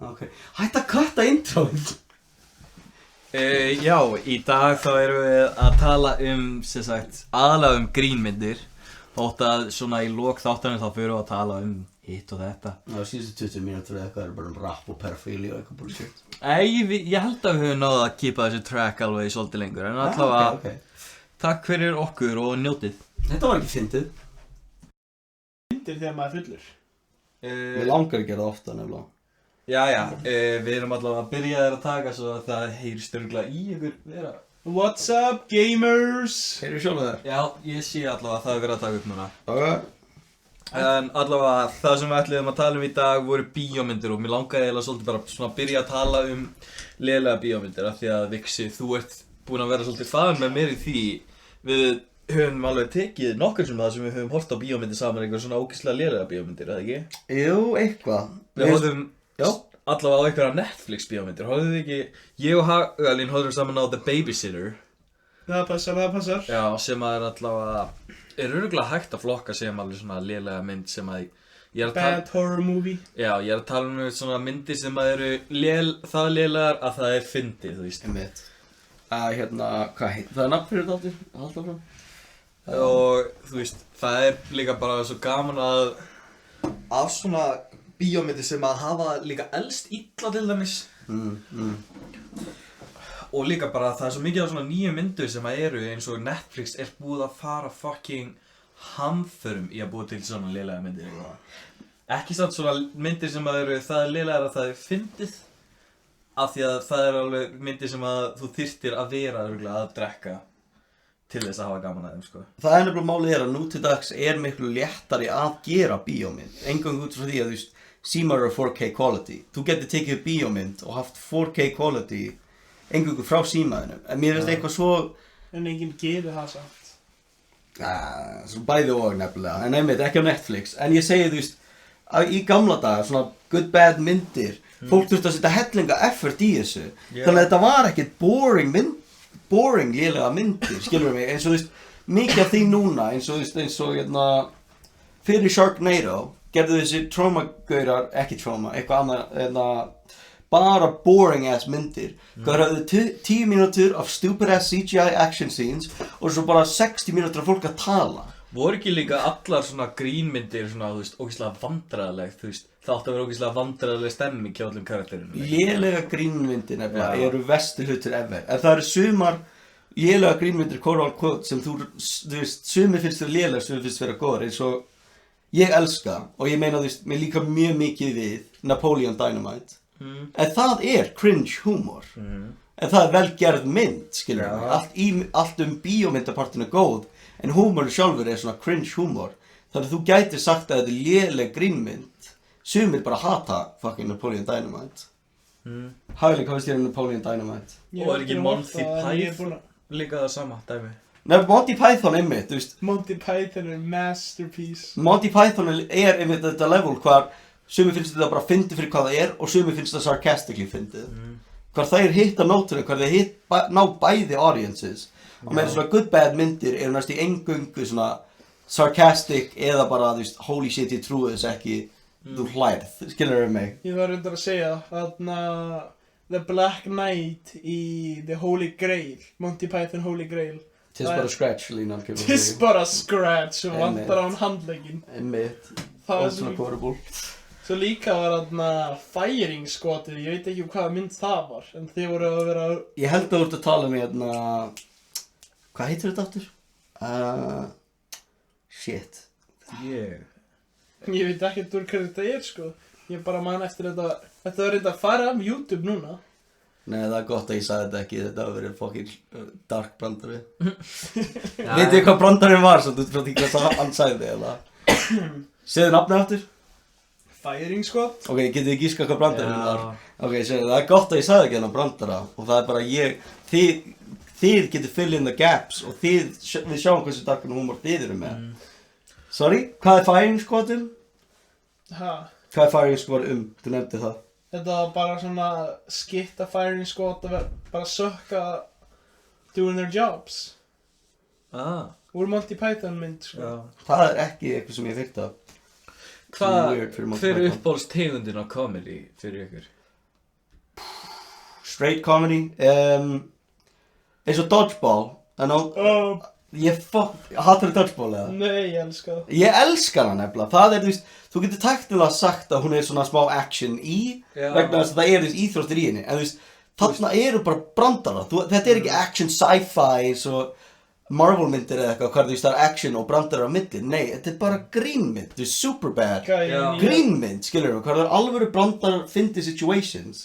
Ok, hætt að kötta introið. Já, í dag þá erum við að tala sem sagt, aðalega grínmyndir. Þótt að svona í lok þáttanum þá fyrir við að tala hitt og þetta. Já, síðustu 20 mínútur eða eitthvað bara rap og pedofíli og eitthvað bullshit. Ég held að við höfum náð að kippa þessu track alveg svolítið lengur. En allavega, okay. Takk fyrir okkur og njótið. Þetta var ekki fyndið. Myndir þegar maður fullur. Mér langar að gera það ofta nefnilega. Jæja, við erum allavega að byrja þér að taka svo að það heyrist örugglega í ykkur vera. What's up, gamers? Heyrðu sjálf þér? Já, ég sé allavega að það er verið að taka upp núna. Ok. En allavega það sem við ætluðum að tala í dag voru bíómyndir og mér langaði eiginlega svolítið bara svona að byrja að tala lélega bíómyndir af því að Vixi, þú ert búinn að vera svolítið fan með mér í því. Við höfum alveg tekið nokkur sem það sem við höfum hort á bíómyndir saman eitthvað svona ógeðslega lélega bíómyndir, eða ekki? Jú, eitthvað. Við horfðum allavega á einhverja Netflix bíómyndir, horfðum við ekki, ég og Hagalín horfðum saman á The Babysitter. Það passar. Já, sem að er allavega, örugglega hægt að flokka sem alveg svona lélega mynd sem að ég er að tala... Bad horror movie. Já, ég er að tala svona myndir sem að eru það lélegar að það er fyndið, þú veist. Einmitt. Hvað heit? Það er nafn fyrir þetta áttur? Halda áfram. Og þú veist, það er líka bara svo gaman af svona bíómyndir sem að hafa líka elst illa til dæmis. Og líka bara það er svo mikið af svona nýjum myndur sem að eru eins og Netflix er búið að fara fucking hamförum í að búa til svona lélega myndir eitthvað. Ekki samt svona myndir sem að eru það lélegar að það er fyndið af því að það er alveg myndir sem að þú þyrftir að vera að drekka til þess að hafa gaman að þeim, sko. Það er nefnilega málið að nú til dags er miklu léttari að gera bíómynd. Eingöngu út frá því að þú veist, símar eru 4K quality. Þú getur tekið upp bíómynd og haft 4K quality eingöngu frá símaðinu. En mér finnst eitthvað svo... En enginn gerir það samt. Svo bæði og nefnilega. En einmitt, ekki á Netflix. En ég segi, þú veist, í gamla daga, svona good bad myndir, fólk þurfti að setja hellinga effort í þessu. Þannig að þetta var ekkert boring lélega myndir, skilur mig, eins og þú veist, mikið af því núna, eins og fyrir Sharknado, gerðu þessi trauma-gaurar, ekki trauma, eitthvað annað, bara boring ass myndir. Það höfðu 10 mínútur af stupid ass CGI action scenes og svo bara 60 mínútur af fólk að tala. Voru ekki líka allar svona grínmyndir svona, þú veist, ógeðslega vandræðaleg, þú veist, það átti að vera ógeðslega vandræðaleg stemming hjá öllum karakterinu. Lélega grínmyndir nefnilega eru verstu hlutur ever. En það eru sumar lélega grínmyndir, quote, sem þú veist, sumir finnst þér lélega, sumir finnst vera góðar, eins og ég elska, og ég meina, þú veist, mér líka mjög mikið við Napoleon Dynamite. En það er cringe humor. En það er vel gerð mynd, skilur mig. Allt bíómyndapartinu góð, en húmorinn sjálfur er svona cringe humor. Þannig að þú gætir sagt að þetta er léleg grínmynd. Sumir bara hata fucking Napoleon Dynamite. Hæli, hvað veist ég Napoleon Dynamite? Og er ekki Monty Python líka það sama dæmi? Nei, Monty Python einmitt, þú veist. Monty Python er masterpiece. Monty Python er einmitt þetta level hvar sumir finnst þetta bara fyndið fyrir hvað það er og sumir finnst það sarcastically fyndið. Hvar það hitta nótunum, hvar þeir ná bæði audiences. Og með svona good bad myndir eru næst í eingöngu svona sarcastic eða bara, þú veist, holy shit, ég trúi þess ekki, þú hlærð, skilur mig? Ég var reyndar að segja þarna The Black Knight í The Holy Grail, Monty Python Holy Grail. Tis bara scratch línan. Tis bara scratch og vantar á hann handlegginn. Einmitt, Það og svona quotable. Svo líka var þarna Firing Squadið, ég veit ekki hvaða mynd það var, en þið voru að vera... Ég held að þú ert að tala um hvað heitir þetta aftur? Shit. Ég veit ekkert úr hverju þetta er, sko. Ég bara man eftir þetta. Þetta var reynda að fara af YouTube núna. Nei, það er gott að ég sagði þetta ekki, þetta hafa verið fucking dark brandari. Vitið þið hvað brandarinn var, svo þú frá því hvað hann sagði, eða? Segðu nafnið aftur? Firing Squad. Ok, getið þið gískað hvað brandarinn var? Ok, segðu, það er gott að ég sagði ekki hennar brandara, og það er bara þið getur fill in the gaps, og við sjáum hversu darkan humor þið eru með. Sorry, hvað er Firing Squad um? Hvað er Firing Squad um? Þú nefndi það. Þetta var bara svona skitta Firing Squad að bara sökka doing their jobs. Úr Monty Python mynd, sko. Það er ekki eitthvað sem ég fikk af. Hver er uppáhaldstegundin á comedy fyrir ykkur? straight comedy eins og Dodgeball ég hattar Dodgeball eða? Nei, ég elska það. Ég elska hana nefnilega, það er, þú getur taktilega sagt að hún er svona smá action vegna þess að það er íþróttir í henni, en þarna eru bara brandara, þetta er ekki action sci-fi svo Marvel myndir eða eitthvað, hvað það er action og brandara á milli, nei, þetta er bara grínmynd, þetta er Superbad, grínmynd, skilur hvað það er alvöru brandara fyndi situations.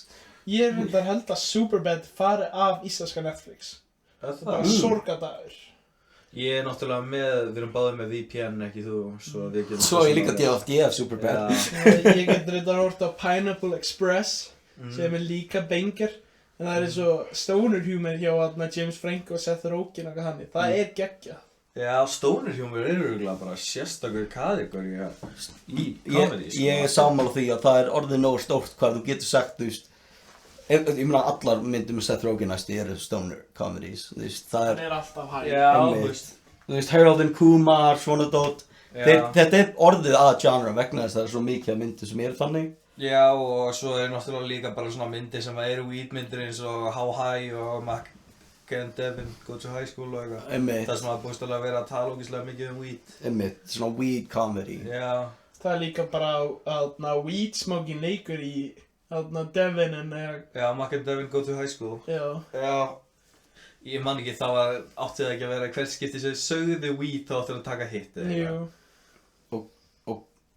Ég reyndar held að Superbad fari af íslenska Netflix. Það er bara sorgadagur. Ég náttúrulega við erum báðir með VPN, ekki þú, svo við getum... Svo ég líka DFDF Superbad. Ég get reyndar hort á Pineapple Express, sem er líka banger. En það er svo stoner humor hjá James Franco og Seth Rogen og eitthvað þannig. Það er geggjað. Já, stoner humor er örugglega bara sérstakur kategóri í comedy. Ég er sammála því að það er orðið nógu stórt hvað þú getur sagt, ég meina allar myndir með Seth Rogen eru stoner comedies, það er alltaf hæg. Já, Harold and Kumar, svona dót. Þetta er orðið að genre vegna þess að það er svo mikið af myndir sem eru þannig. Já, og svo náttúrulega líka bara svona myndir sem eru weed-myndir eins og How High og Mac and Devin Go to High School og eitthvað. Það sem búist alveg að vera að tala ógeðslega mikið weed. Svona weed comedy. Já. Það er líka bara weed smoking leikur í Devin Já, Mac and Devin Go to High School. Já. Ég man ekki, þá átti það ekki að vera hvert skipti sem sögðu weed þá áttu að taka hit eða eitthvað.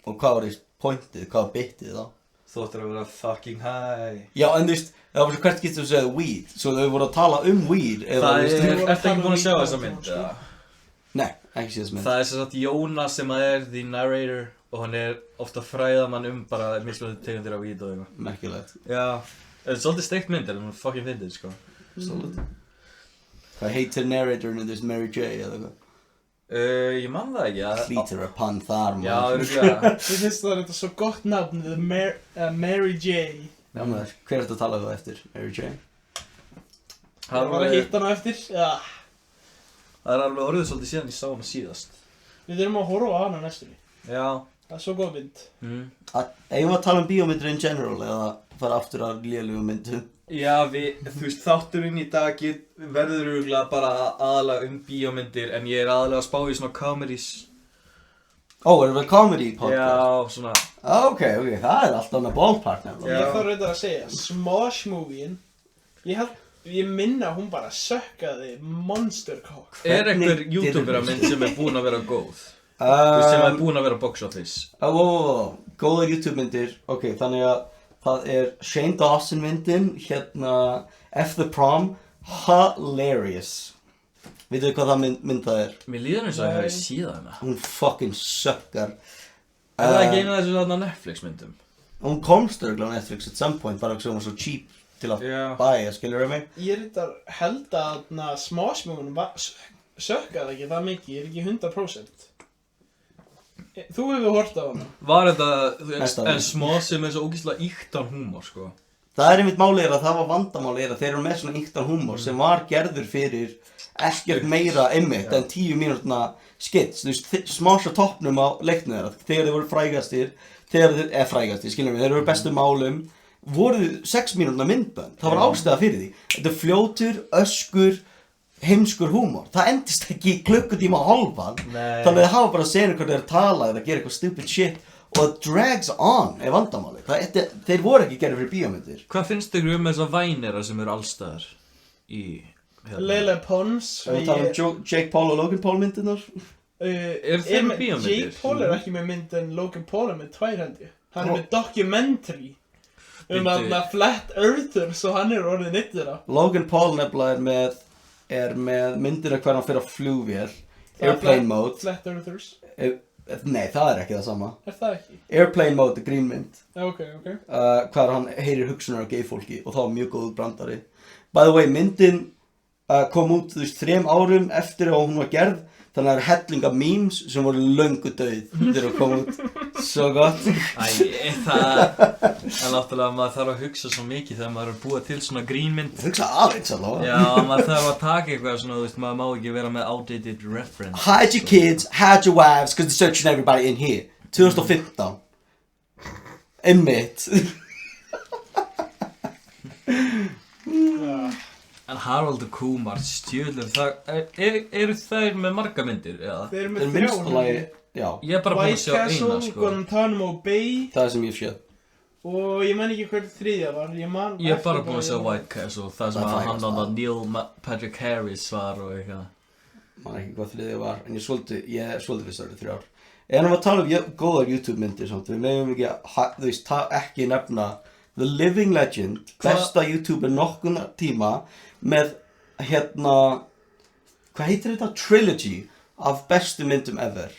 Og hvað var pointið, hvað var bitið þá? Þú ættir að vera fucking high. Já, en það var hvert skipti sem segðu weed, svo þau voru að tala weed. Ertu ekki búin að sjá þessa mynd? Nei, ekki sé þessa mynd. Það er sem sagt Jónas sem er the narrator og hann er ofta fræðamann bara mismunandi tegundir af weed og eitthvað. Merkilegt. Já, það er svolítið steikt mynd, en hún er fucking fyndið, sko. Svolítið. Hvað heitir narratorinn í Mary J eða eitthvað? Ég man það ekki að... Hlýtur að pann þar, maður. Já, örugglega. Ég finnst það þetta svo gott nafn, Mary J. Já, maður, hver er þetta að tala þú eftir, Mary J? Það var að hitta hana eftir, já. Það er alveg orðið svolítið síðan ég sá hana síðast. Við þurfum að horfa á hana næstunni. Já. Það er svo góð mynd. Eigum við að tala bíómyndir in general eða fara aftur að lélugum myndum? Já, þú veist, þátturinn í dag verður örugglega bara aðalega bíómyndir, en ég er aðalega að spá í svona comedies. Erum við comedy podcast? Já, svona... Ok, það er alltaf með ballpark nefnilega. Ég þarf reyndar að segja, Smosh-movien, ég minna hún bara sökkaði monster cock. Er einhver YouTuber-mynd sem er búin að vera góð? Sem er búin að vera box office? Góðar YouTube-myndir, þannig að það er Shane Dawson myndin, F the Prom, hilarious. Vitið hvað það mynd það er? Mér líður eins og ég hafi síðan hana. Hún fucking sökkar. Er það ekki einu af þessu Netflix myndum? Hún komst örugglega á Netflix at some point, bara hún var svo cheap til að bæja, skilur mig? Ég held að Smosh-movien sökkaði ekki það mikið, ég er ekki 100%. Þú hefur hort á hana. Var þetta, en Smosh sem er svo ógeðslega ýktan húmor, sko. Það er einmitt málið að það var vandamáli að þeir eru með svona ýktan húmor sem var gerður fyrir ekkert meira einmitt en 10 mínútna skits. Þú veist, Smosh á toppnum á leiknum þeirra, þegar þeir voru frægastir, skiljum við, þeir eru bestu málum, voru 6 mínútna myndbönd. Það var ástæða fyrir því. Þetta er fljótur, öskur, heimskur húmor. Það endist ekki klukkutíma og hálfan. Þannig að það hafa bara senur hvernig þeir eru að tala eða gera eitthvað stupid shit og það drags on er vandamáli. Þeir voru ekki gerðir fyrir bíómyndir. Hvað finnst ykkur þessar vænera sem eru allstaðar í... Lele Pons. Við tala Jake Paul og Logan Paul myndirnar. Er þeir með bíómyndir? Jake Paul er ekki með mynd en Logan Paul er með 2 held ég. Hann er með documentary Flat Earthers og hann er orðið nýttir á. Logan Paul nefnilega er með myndina hver hann fyrir á flugvél, Airplane Mode. Flat Earthers? Nei, það er ekki það sama. Er það ekki? Airplane Mode er grínmynd. Ok. Hver hann heyrir hugsunar á gay-fólki og það var mjög góð brandari. By the way, myndin kom út 3 árum eftir að hún var gerð, þannig að það er helling af memes sem voru löngu dauð þegar hún kom út. Svo gott. Það er náttúrulega maður þarf að hugsa svo mikið þegar maður er búið til svona grínmynd. Hugsa aðeins allavega. Já, maður þarf að taka eitthvað svona, þú veist, maður má ekki vera með outdated reference. Hide your kids, hide your wives, because they're searching everybody in here. 2015. Einmitt. Harold og Kumar, stjölur, eru þær með marga myndir, eða? Þeir eru Það með minnsta lagi, já, Ég er bara búinn að White sjá eina, Castle, sko. Guantanamo Bay það er sem ég séð. og ég man ekki hver þriðja var. Ég Ég er bara búinn að sjá White Castle, það sem Það er að hann frægasta. að Neil Patrick Harris var og eitthvað. Man ekki hvað þriðið var, en ég svolítið fyrst árið 3 ár. En að tala góðar YouTube-myndir samt, við megum ekki nefna The Living Legend, besta YouTuber nokkun tíma, með hvað heitir þetta? Trilogy af bestu myndum ever.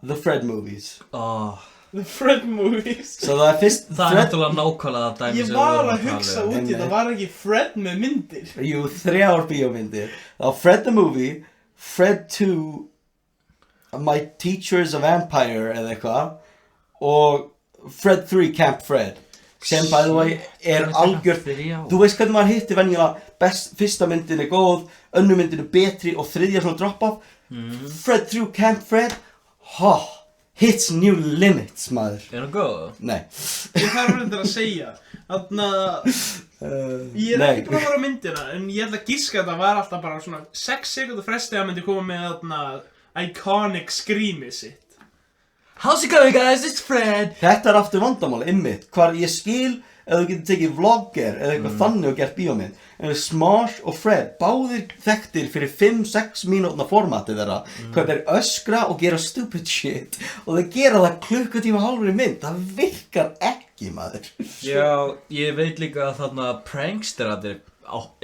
The Fred Movies. The Fred Movies. So það er fyrst Það er náttúrulega nákvæmlega það dæmi Ég sem við var vorum að hugsa tala um. út í það var ekki Fred með myndir. Jú, 3 bíómyndir. Það var Fred the Movie, Fred 2, My Teacher's a Vampire eða eitthvað, og Fred 3 Camp Fred, sem by the way er algjört. Þú veist hvernig maður hittir venjulega fyrsta myndin er góð, önnur myndin er betri og þriðja svona drop-off. Fred 3 Camp Fred, hits new limits, maður. Er hann góð? Nei. Ég þarf reyndar að segja þarna ég er ekki búinn að fara á myndina en ég ætla að giska að það var alltaf bara svona 6 sekúndur fresti að myndi koma með þarna iconic screamið sitt. How's it going, guys? It's Fred! Þetta er aftur vandamál, einmitt, hvar ég skil ef þú getur tekið vlogger eða eitthvað þannig og gert bíómynd. En Smosh og Fred, báðir þekktir fyrir 5-6 mínútna formatið þeirra, hvað þeir öskra og gera stupid shit og þeir gera það klukkutíma hálfri mynd, það virkar ekki, maður. Já, ég veit líka að þarna pranksteratir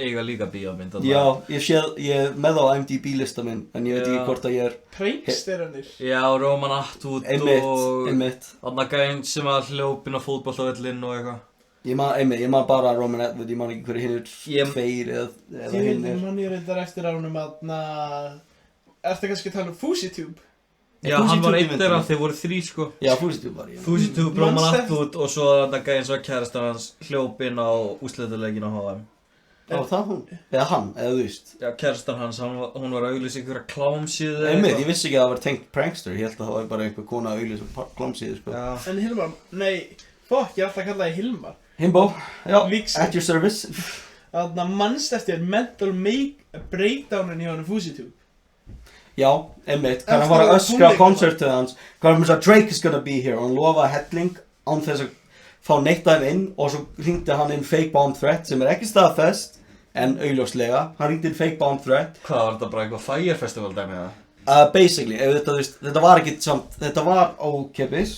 eiga líka bíómynd. Já, ég er með á IMDb lista minn, en ég veit ekki hvort að ég er... Pranksterarnir. Já, Roman Atwood Einmitt. þarna gæinn sem var hljópinn á fótboltavöllinn og eitthvað. Ég man bara Roman Atwood, ég man ekki hverju hinn er tveir eða hinn er. Ég man ég reyndar eftir ánum að ertu kannski að tala um FouseyTube? Já, hann var einn þeirra, þeir voru 3 sko. Já, FouseyTube var ég. FouseyTube, Roman Atwood og svo þarna gæinn sem var kærastan hans hljópinn á úrslitaleikin á HM. Já, það hún? Eða hann, eða þú veist. Já, kærastan hans, hún var að auglýsa einhverja klámsíðu Einmitt, ég vissi ekki að það var tengt prankster, ég held að það var bara einhver kona að auglýsa klámsíðu, sko. Já. En Hilmar, nei, fokk, ég er alltaf að kalla það Hilmar. Himbo, já, Víxl. at your service. Þarna mannst eftir mental breakdownin hjá hann FouseyTube. Já, einmitt, hann var að öskra koncertið hans, hann var að Drake is gonna be here, og hann lofaði helling án þess að fá neitt af þeim inn, og svo hringdi hann inn fake bomb threat, sem er ekki staðfest, en augljóslega, hann hringdi inn fake bomb threat. Hvað var þetta bara eitthvað Fire Festival dæmi eða? Basically, þetta var ekki samt, þetta var ókeypis.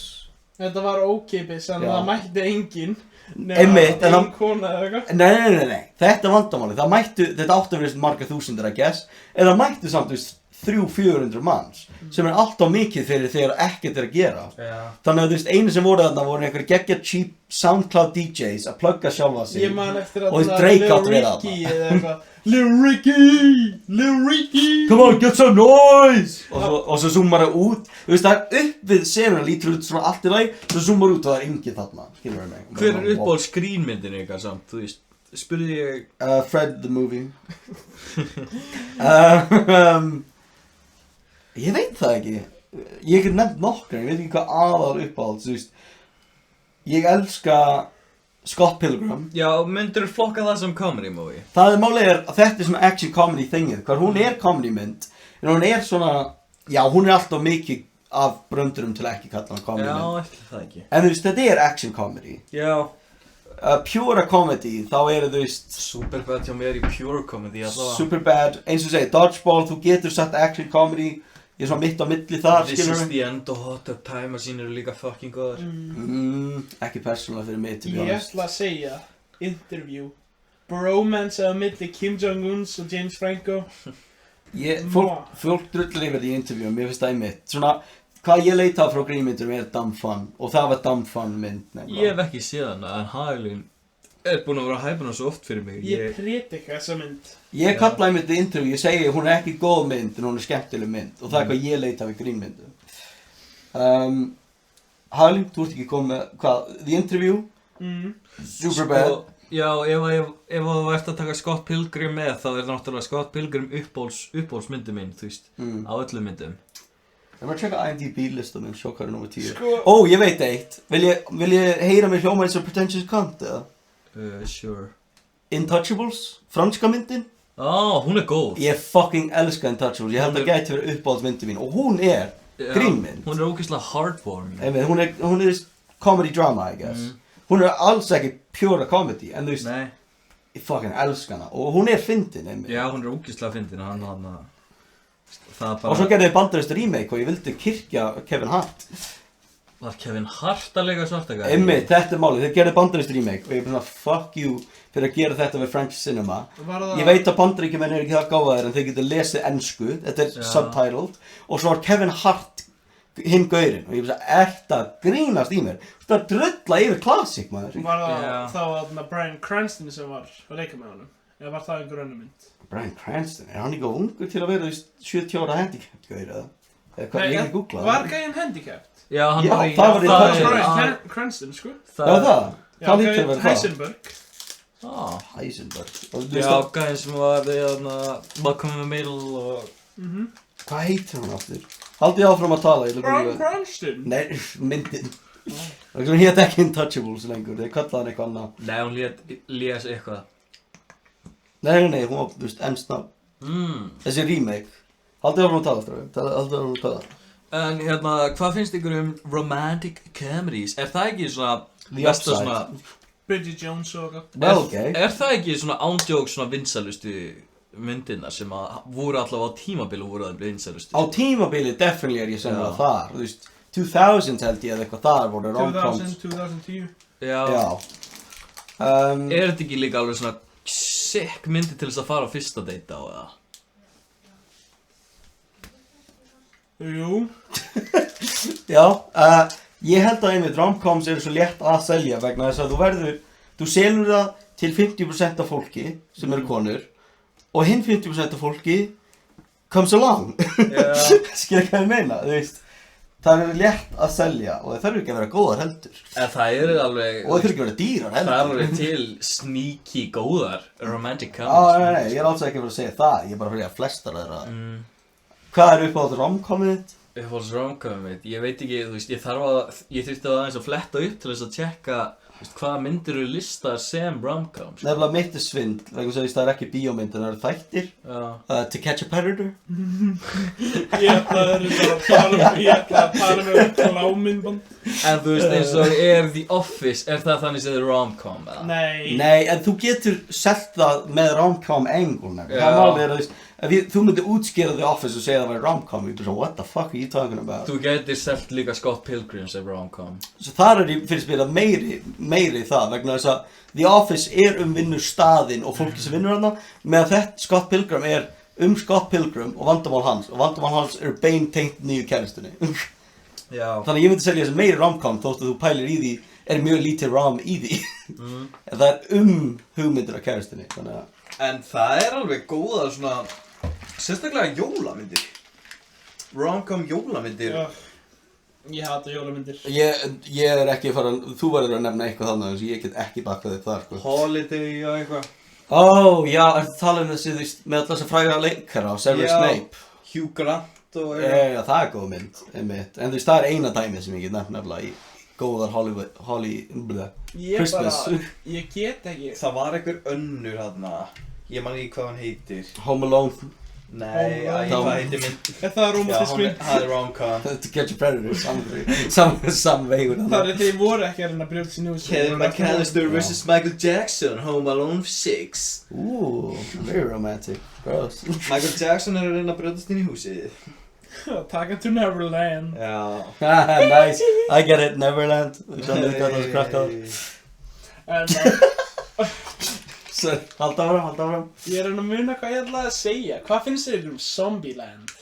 Þetta var ókeypis, en Já. það mætti enginn. Einmitt, en ein kona eða eitthvað. Nei, þetta er vandamáli, þetta áttu að vera marga þúsundir I guess, en það mættu samt 300-400 manns, sem er allt á mikið fyrir þegar ekkert er að gera. Já. Þannig að einu sem voru þarna voru einhver geggja cheap SoundCloud DJs að plugga sjálfa sig. Ég man eftir Og að Drake átti Lil verið Ricky þarna. eða eitthvað. Lil Ricky! Come on, get some noise! Og svo zoomar það út. Þú veist, það er upp við senuna, lítur út svona allt í lagi, svo zoomar út og það er enginn þarna. Skilur við mig? Hver er uppáhald skrínmyndin ykkar samt, þú veist? Spurði ég... Fred the Movie. Ég veit það ekki. Ég get nefnt nokkra, ég veit ekki hvað aðal uppáhald, þú veist. Ég elska Scott Pilgrim. Já, myndirðu flokka það sem comedy movie? Það er málið að þetta er svona action comedy thingið, hvar hún er comedy mynd, en hún er svona, já, hún er alltaf mikið af bröndurum til ekki kalla hana comedy mynd. Já, ekki það ekki. En þú veist, þetta er action comedy. Já. Pure comedy, þá er þú veist, Superbad hjá mér í pure comedy allavega. Superbad, eins og segi, Dodgeball, þú getur satt action comedy, ég er svona mitt á milli þar, This skilur is við. the end og Hot Tub Time sín eru líka fucking góðar. Ekki persónulega fyrir mig, til Ég ætla að segja, interview, bromance á milli Kim Jong-uns og James Franco. Fólk drullar yfir því í intervjúum, mér finnst það einmitt. Svona, hvað ég leita frá grínmyndur er dumb fun, og það var dumb fun mynd nefnilega. Ég hef ekki séð hana, en Haglin er búin að vera að hæpa hana svo oft fyrir mig. Ég predika þessa mynd. Ég kalla einmitt í intervjú, ég segi hún er ekki góð mynd, en hún er skemmtileg mynd, og það er hvað ég leita við grínmyndum. Haglin, þú ert ekki komið með, hvað, The Interview? Superbad. Já, ef þú ert að taka Scott Pilgrim með, þá er náttúrulega Scott Pilgrim uppbólsmyndi mín, þú veist, á öllum myndum. Ég var að checka IMDb listan minn, sjá hvað er númer 10. Sko- Ó, ég veit eitt. Vil ég heyra mig hljóma eins og pretentious cunt, eða? Sure. Intouchables, franska myndin. Hún góð. Ég fucking elska Intouchables, ég held að gæti verið uppáhaldsmyndin mín og hún grínmynd. Hún ógeðslega heartwarming. Hún comedy drama, I guess. Hún alls ekki pure comedy, en þú veist, ég fucking elska hana og hún fyndin, einmitt. Já, hún ógeðslega fyndin, hann það bara... Og svo gerði þið bandarískt remake og ég vildi kyrkja Kevin Hart. Var Kevin Hart að leika svartagæði? Einmitt, þetta málið, þið gerði bandarískt remake og ég bara fuck you fyrir að gera þetta við French cinema. Ég veit að bandaríkjumenn ekki það gáfaðir en þeir geta lesið ensku, þetta subtitled og svo var Kevin Hart hinn gaurinn og ég bara að grínast í mér. Þú að drulla yfir klassík, maður. Var það þá Bryan Cranston sem var að leika með honum? Eða var það einhver önnur mynd? Bryan Cranston, hann ekki ungur til að vera 70 ára handicap-gaur eða? Hvað, ég ekki googlað. Var gæinn handicap? Já, það var í Bryan Cranston, sko. Já, það? Það lítur að vera það. Heisenberg. Heisenberg. Já, gæinn sem var Malcolm in the Middle og... Hvað heitir hann aftur? Haldið áfram að tala, Bryan Cranston? Nei, myndin. Hún hét ekki Intouchables lengur, þeir kallaði hann eitthvað annað. Nei, hún lés eitthvað. Nei, hún var, þú veist, ennst nafn. Þessi remake. Haldið áfram að tala, stráðum. Haldið áfram að tala. En hvað finnst ykkur romantic comedies? Það ekki svona... The Upside. Bridget Jones og eitthvað. Well, okay. Það ekki svona ándjók svona vinsalustu myndina sem voru allavega á tímabili voru það vinsalustu? Á tímabili definitely ég sennilega þar. Þú veist, 2000 held ég eða eitthvað þar voru rom-coms. 2010. Já. Þetta ekki líka alveg svona sick myndi til þess að fara á fyrsta date á eða? Jú. Já, ég held að einmitt rom-coms eru svo létt að selja vegna þess að þú selur það til 50% af fólki sem eru konur og hinn 50% af fólki comes along. Skilja hvað ég meina, þú veist. Það létt að selja og það þarf ekki að vera góðar heldur. En það alveg... Og það þarf ekki að vera dýrar heldur. Það alveg til sneaky góðar romantic comedies. Nei, ég alls ekki að vera að segja það. Ég bara fyrir að flestar þeirra. Hvað uppáhalds rom-comið þitt? Uppáhalds rom-comið mitt? Ég veit ekki, þú veist, ég þurfti aðeins að fletta upp til þess að tjekka hvaða myndir eru listar sem rom-coms. Nefnilega mitt svindl, vegna þess að það ekki bíómynd en það eru þættir. To Catch a Predator. Ég ætla að tala um klámyndband. En þú veist eins og The Office, það þannig sem það rom-com eða? Nei, en þú getur selt það með rom-com angle. Það málið þú veist, þú myndir útskýra The Office og segja það væri rom-com, ég bara what the fuck are you talking about? Þú getur selt líka Scott Pilgrim sem rom-com. Svo þar ég fyrir spila meiri það vegna þess að The Office vinnustaðinn og fólki sem vinnur hana meðan þetta Scott Pilgrim Scott Pilgrim og vandamál hans beintengt nýju kærustunni. Þannig að ég myndi selja þessi meiri rom-com þótt að þú pælir í því mjög lítið rom í því. En það hugmyndir af kærustunni. En það alveg góða svona sérstaklega jólamyndir. Rom-com jólamyndir. Ég hata jólamyndir. Ég ekki fara, þú verður að nefna eitthvað þannig þess að ég get ekki bakað þig þar sko. Holiday og eitthvað. Já, ertu að tala þessi þú veist með alltaf þessa fræga leikara og Severus Snape. Hugh Grant og eitthvað. Já, það góð mynd, einmitt. En þú veist, það eina dæmið sem ég get nefnilega í góðar Christmas. Ég get ekki. Það var einhver önnur þarna. Ég man ekki hvað hann heitir. Home Alone. Nei, hvað heitir mynd? Það romantisk mynd. Það rom-com. To Catch a Predator, samveigur. Það þeir voru ekki að reyna að brjóta sér nú. Kevin McAllister vs. Michael Jackson, Home Alone 6. Very romantic. Gross. Michael Jackson að reyna að brjóta sér í húsið. Take him to Neverland. Já. Nice, I get it, Neverland. Halda áfram. Ég að muna hvað ég ætlaði að segja. Hvað finnst þér Zombieland?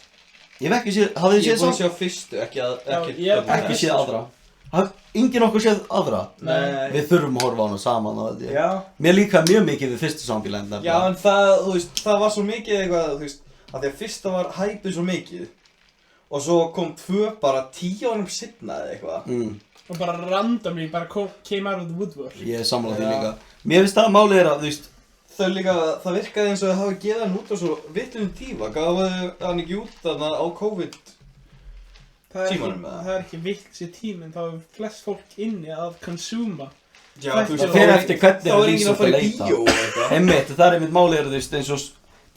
Ég hef ekki séð, hafið þið séð Ég er búin að sjá fyrstu, ekki séð aðra. Enginn okkur séð aðra? Nei. Við þurfum að horfa á hana saman og þetta. Já. Mér líkaði mjög mikið við fyrstu Zombieland. Já, en það var svo mikið eitthvað, þú veist, að því að fyrsta var hæpið svo mikið. Og svo kom 2 bara 10 árum seinna eða eitthvað. Og bara randomly, came out of the woodwork. Ég sammála því líka. Mér finnst það málið að, þú veist, það virkaði eins og það hafi gefið hann út á svo vittlunum tíma. Gafu hann ekki út þarna á COVID tímanum eða? Það ekki vitt sér tíminn, þá flest fólk inni að consuma. Já, það fer eftir hvernig þá enginn að fara í bíó og eitthvað. Einmitt, það einmitt málið þú veist, eins og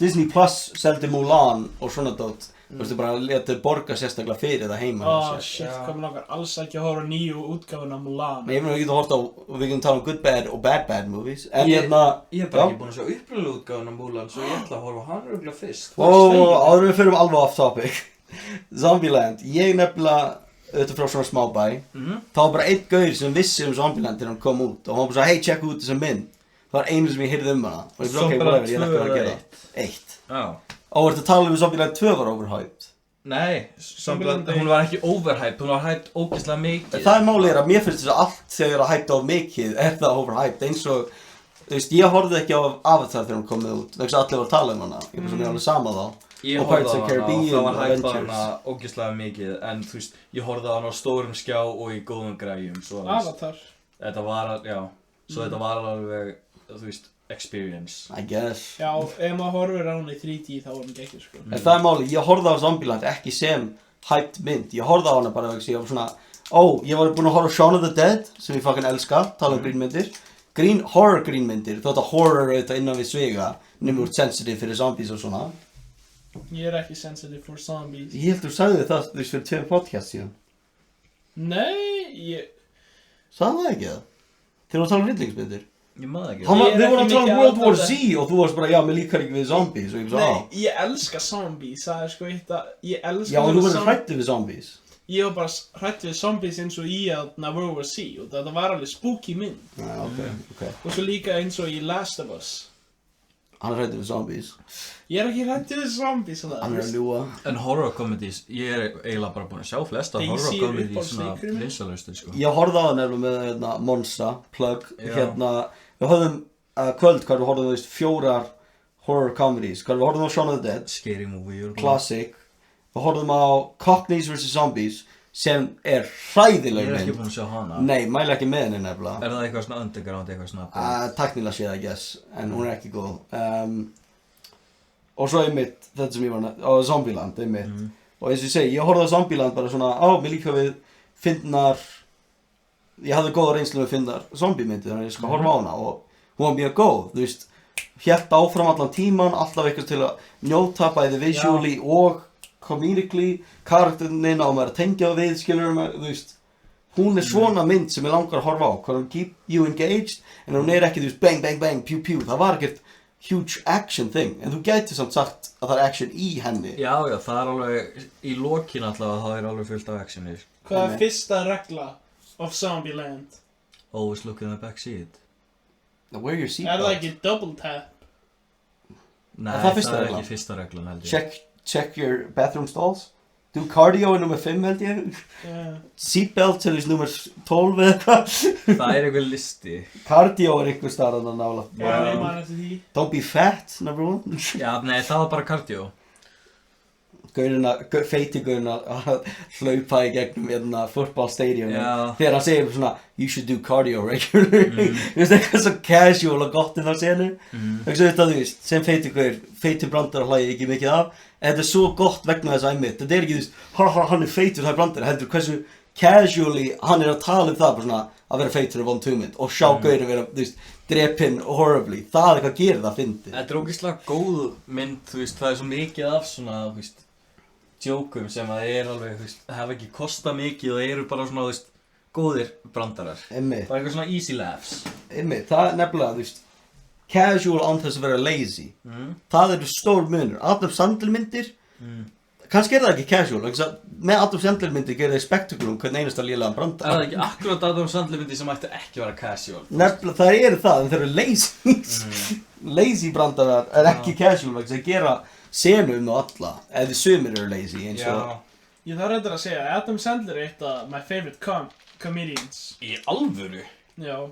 Disney Plus seldi Mulan og svona dót. Þú veist, bara letið borga sérstaklega fyrir það heima. Shit, hvað mér langar alls ekki að horfa á nýju útgáfuna Mulan. Ég meina, við getum hort á, við getum talað Good Bad og Bad movies. En Ég er bara já. ekki búinn að sjá upprunalegu útgáfuna Mulan, svo ég ætla að horfa á hann örugglega fyrst. Áður við förum alveg off topic. Zombieland, ég nefnilega, auðvitað frá svona smábæ, þá var bara einn gaur sem vissi Zombieland þegar hann kom út og hann bara svo, hey, check út þessa mynd. Það var einu sem ég heyrði hana. Og ég bara, ok, whatever, ég er ekki að gera það. 1. Já. Og ertu að tala Zombieland 2 var overhyped? Nei, hún var ekki overhyped, hún var hyped ógeðslega mikið. Það málið að mér finnst þess að allt þegar ég er að hyped á mikið það overhyped, eins og, þú veist, ég horfði ekki á Avatar þegar hún komið út, þess að allir var að tala að hana, ég var alveg sama þá. Ég horfði á hana og það var hyped á hana ógeðslega mikið, en þú veist, ég horfði á hana á stórum skjá og í góðum græjum, svo Avatar. Þetta var, já, svo þetta var alveg, þú veist, experience. I guess. Já, ef maður horfir á hana í 3D þá var hann gekkið, sko. En það málið, ég horfði á Zombieland ekki sem hyped mynd, ég horfði á hana bara vegna ég var svona, ég var búinn að horfa á Shaun of the Dead, sem ég fucking elska, tala grínmyndir, horror grínmyndir, þótt að horror auðvitað innan við sviga, nema úr sensitive fyrir zombies og svona. Ég er ekki sensitive for zombies. Ég held þú sagði það, þú veist, fyrir 2 podcast síðan. Nei, Sagði það ekki það? Þegar þú tala um hryllingsmyndir. Ég maður ekki. Við vorum að tala um World War Z og þú varst bara, já, mér líkar ekki við zombies og ég svo, Nei, ég elska zombies, það er sko eitt að, ég elska Já, þú verður hrættur við zombies. Ég var bara hrætt við zombies eins og í World War Z og þetta var alveg spooky mynd. Já, ok. Og svo líka eins og í Last of Us. Hann er hrættur við zombies. Ég er ekki hrætt við zombies og það. Hann er að ljúga. En horror comedies, ég er eiginlega bara búinn að sjá flesta horror comedies svona vinsælustu, sko. Ég horfði á það nefnilega með Monsa, plug, við höfðum kvöld hvað við horfðum, þú veist, 4 horror comedies, hvað við horfðum á Shaun of the Dead, Scary Movie, classic, við horfðum á Cockneys vs. Zombies, sem er hræðileg Ég er ekki mynd. búinn að sjá hana. Nei, mæli ekki með henni nefnilega. Er það eitthvað svona underground, eitthvað svona? Teknilega séð, I guess, en hún er ekki góð. Og svo einmitt, þetta sem ég var á Zombieland, einmitt. Og eins og ég segi, ég horfði á Zombieland bara svona, mér líka við fyndnar, ég hafði góða reynslu við fyndnar zombiemyndir, þannig að ég skal horfa á hana og hún var mjög góð, þú veist, hélt áfram allan tíman, alltaf eitthvað til að njóta bæði visually og comedically, karakterinn á maður að tengja við, skilur maður, þú veist, hún er svona mynd sem ég langar að horfa á, hvað hún keep you engaged, en hún er ekki, þú veist, bang, bang, bang, pew, pew, það var ekkert huge action thing, en þú gæti samt sagt að það er action í henni. Já, það er alveg, í lokin allavega, það er alveg fullt af actionir. Hvað er fyrsta regla of Zombieland? Always look in the back seat. Wear your seatbelt. Er það ekki double tap? Nei, það fyrsta er reglan? ekki fyrsta reglan, held ég. Check your bathroom stalls. Do cardio nummer 5 held ég. Seatbelt til þess nummer 12 eða eitthvað. Það er eitthvað listi. Cardio er eitthvað starf að nála. Hvað er maður eftir því? Don't be fat, number 1. Já, nei, það var bara cardio. Feiti gaurinn að hlaupa í gegnum hérna football stadium þegar hann segir svona you should do cardio regularly. Þú veist, eitthvað svo casual og gott í það senu. Þú veist, sem feiti brandar hlægi ekki mikið af. En þetta er svo gott vegna þess að einmitt. Þetta er ekki, þú veist, hann er feitur, það er brandar. Heldur hversu casually hann er að tala það, bara svona að vera feitur of 1-2 mynd og sjá gaurinn vera, þú veist, drepinn horribly. Það er hvað gerir það fyndið. Þetta er ógeðslega góð mynd, þú veist, það er svo mikið af svona, þú veist, djókum sem að það er alveg, þú veist, hafa ekki kostað mikið og eru bara svona, þú veist, góðir brandarar. Einmitt. Það er eitthvað svona easy laughs. Einmitt, það er nefnilega, þú veist, casual án þess að vera lazy. Það eru stór munur. Adam Sandler myndir, kannski er það ekki casual, með Adam Sandler myndir gerir þeir spektakulum hvern einasta lélegan brandar. Er það ekki akkurat Adam Sandler myndir sem ætti ekki að vera casual? Nefnilega, það eru það, en þeir eru lazy. Lazy brandarar er ekki casual, vegna þeir gera senum og alla, eða sumir eru lazy eins og... Ég þarf reyndar að segja, Adam Sandler er eitt af my favorite comedians. Í alvöru? Já.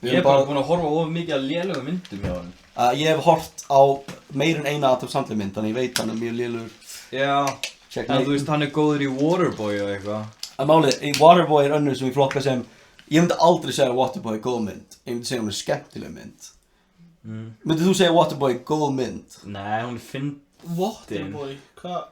Ég er bara búinn að horfa of mikið að lélegum myndum hjá hann. Ég hef hort á meir en eina Adam Sandler mynd, þannig ég veit hann er mjög lélegur. Já, en þú veist, hann er góður í Waterboy og eitthvað. En málið, Waterboy er önnur sem ég flokka sem, ég myndi aldrei segja Waterboy góð mynd, ég myndi segja hún er skemmtileg mynd. Myndið þú segja Waterboy góð mynd? Nei, hún er fyndin. Waterboy, hvað?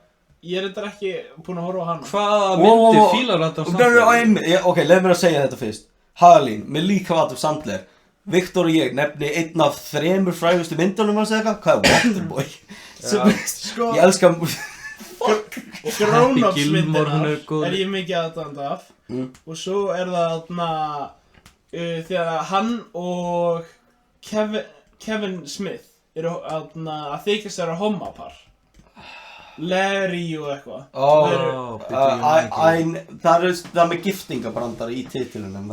Ég er reyndar ekki búinn að horfa á hana. Hvaða myndir fílar Adam Sandler? Ok, leið mér að segja þetta fyrst. Hagalín, mér líka Adam Sandler. Viktor og ég nefni einn af 3 frægustu myndunum hans eða eitthvað. Hvað er Waterboy? Sko, Ég elska Grown-ups Gilmore, hún myndirnar góð. ég mikið aðdáandi af og svo það þarna þegar hann og Kevin Smith eru þarna að þykjast vera homapar Larry og eitthvað Það með giftingabrandari í titilunum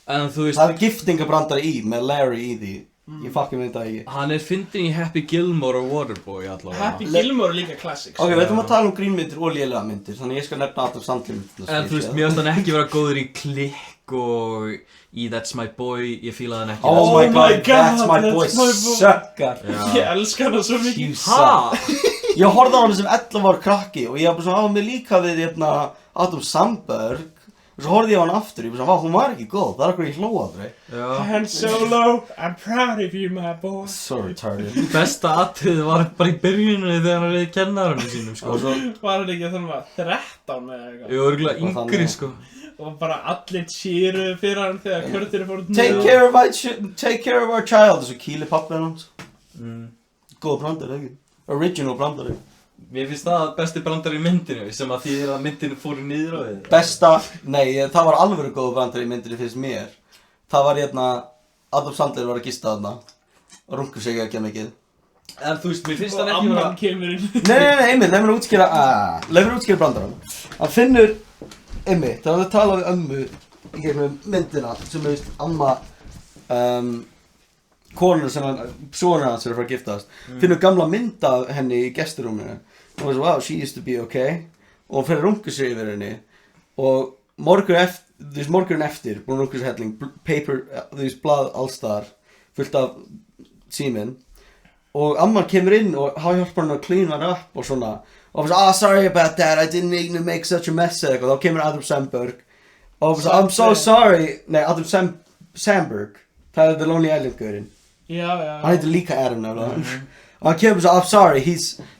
En þú veist, Það giftingabrandari í með Larry í því Ég fucking veit það ekki hann fyndinn í Happy Gilmore og Waterboy allavega. Happy Gilmore er líka classics Ok, við ætlum að tala grínmyndir og lélega myndir Þannig ég skal nefna Adam Sandler myndir En þú veist, mér finnst hann ekki vera góður í Klikk og í That's My Boy, ég fílaði hann ekki. Oh my god, That's My Boy suckar Ég elska hana svo mikið Ég horfði á hana sem 11 ára krakki og ég var bara svona á mig líka við Adam Sandberg og svo horfði ég á hana aftur, ég bara svona, hún var ekki góð, það okkur ég hló aldrei Han Solo, I'm proud of you my boy So retarded Besta atriðið var bara í byrjunni þegar hann reyði kennarunum sínum, sko. Var hann ekki þannig að 13 eða eitthvað Ég var örgulega yngri, sko. Og bara allir cheeruðu fyrir hann þegar Kurtir fór Take care of our child þessu Kíli pappin hans Góð brandari, ekki? Original brandari Mér finnst það besti brandari í myndinu sem að þýðir að myndinu fóru niður á þið. Besta, nei, það var alveg góð brandari í myndinni finnst mér Það var Adam Sandler var að gista þarna Rungur sig ekki mikið En þú veist, mér finnst Og hann ekki vera... amman kemur inn Nei, einmitt, leið mér útskýra brandarann Hann finnur, einmitt, það var að tala við ömmu í gegnum myndina sem veist, amma konur sem sonur hans að fara að giftast finnur gamla mynd af henni í gesturúminu og það var wow, she used to be okay og hann fyrir að runga sig yfir henni og morgun eftir búin að runga sig helling paper, blað allstar fullt af síminn og amman kemur inn og hann hjálpar hann að cleana hann upp og svona og hann sagði, sorry about that, I didn't mean to make such a mess eða eitthvað, þá kemur Adam Sandberg og hann sagði, I'm so sorry nei, Adam Sandberg það The Lonely Island-gaurinn Já hann heitir líka Adam nefnilega og hann kemur og sagði, I'm sorry,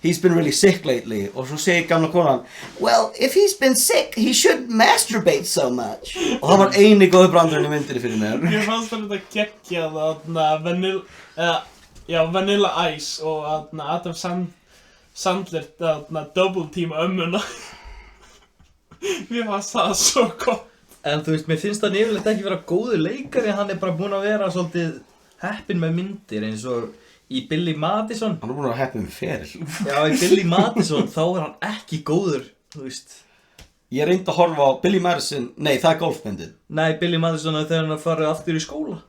he's been really sick lately og svo segir gamla konan well, if he's been sick, he shouldn't masturbate so much og það var eini góði brandurinn í myndinni fyrir mér Mér fannst það þetta geggjað Vanilla Ice og Adam Sandler double team ömmuna Mér fannst það svo gott En þú veist, mér finnst hann yfirleitt ekki vera góður leikari, hann bara búinn að vera svolítið heppinn með myndir eins og í Billy Madison. hann er búin að heppið með feril Já, í Billy Madison þá hann ekki góður, þú veist. ég reyndi að horfa á Billy Madison nei, það er golfmyndin Nei, Billy Madison þegar hann farið aftur í skóla.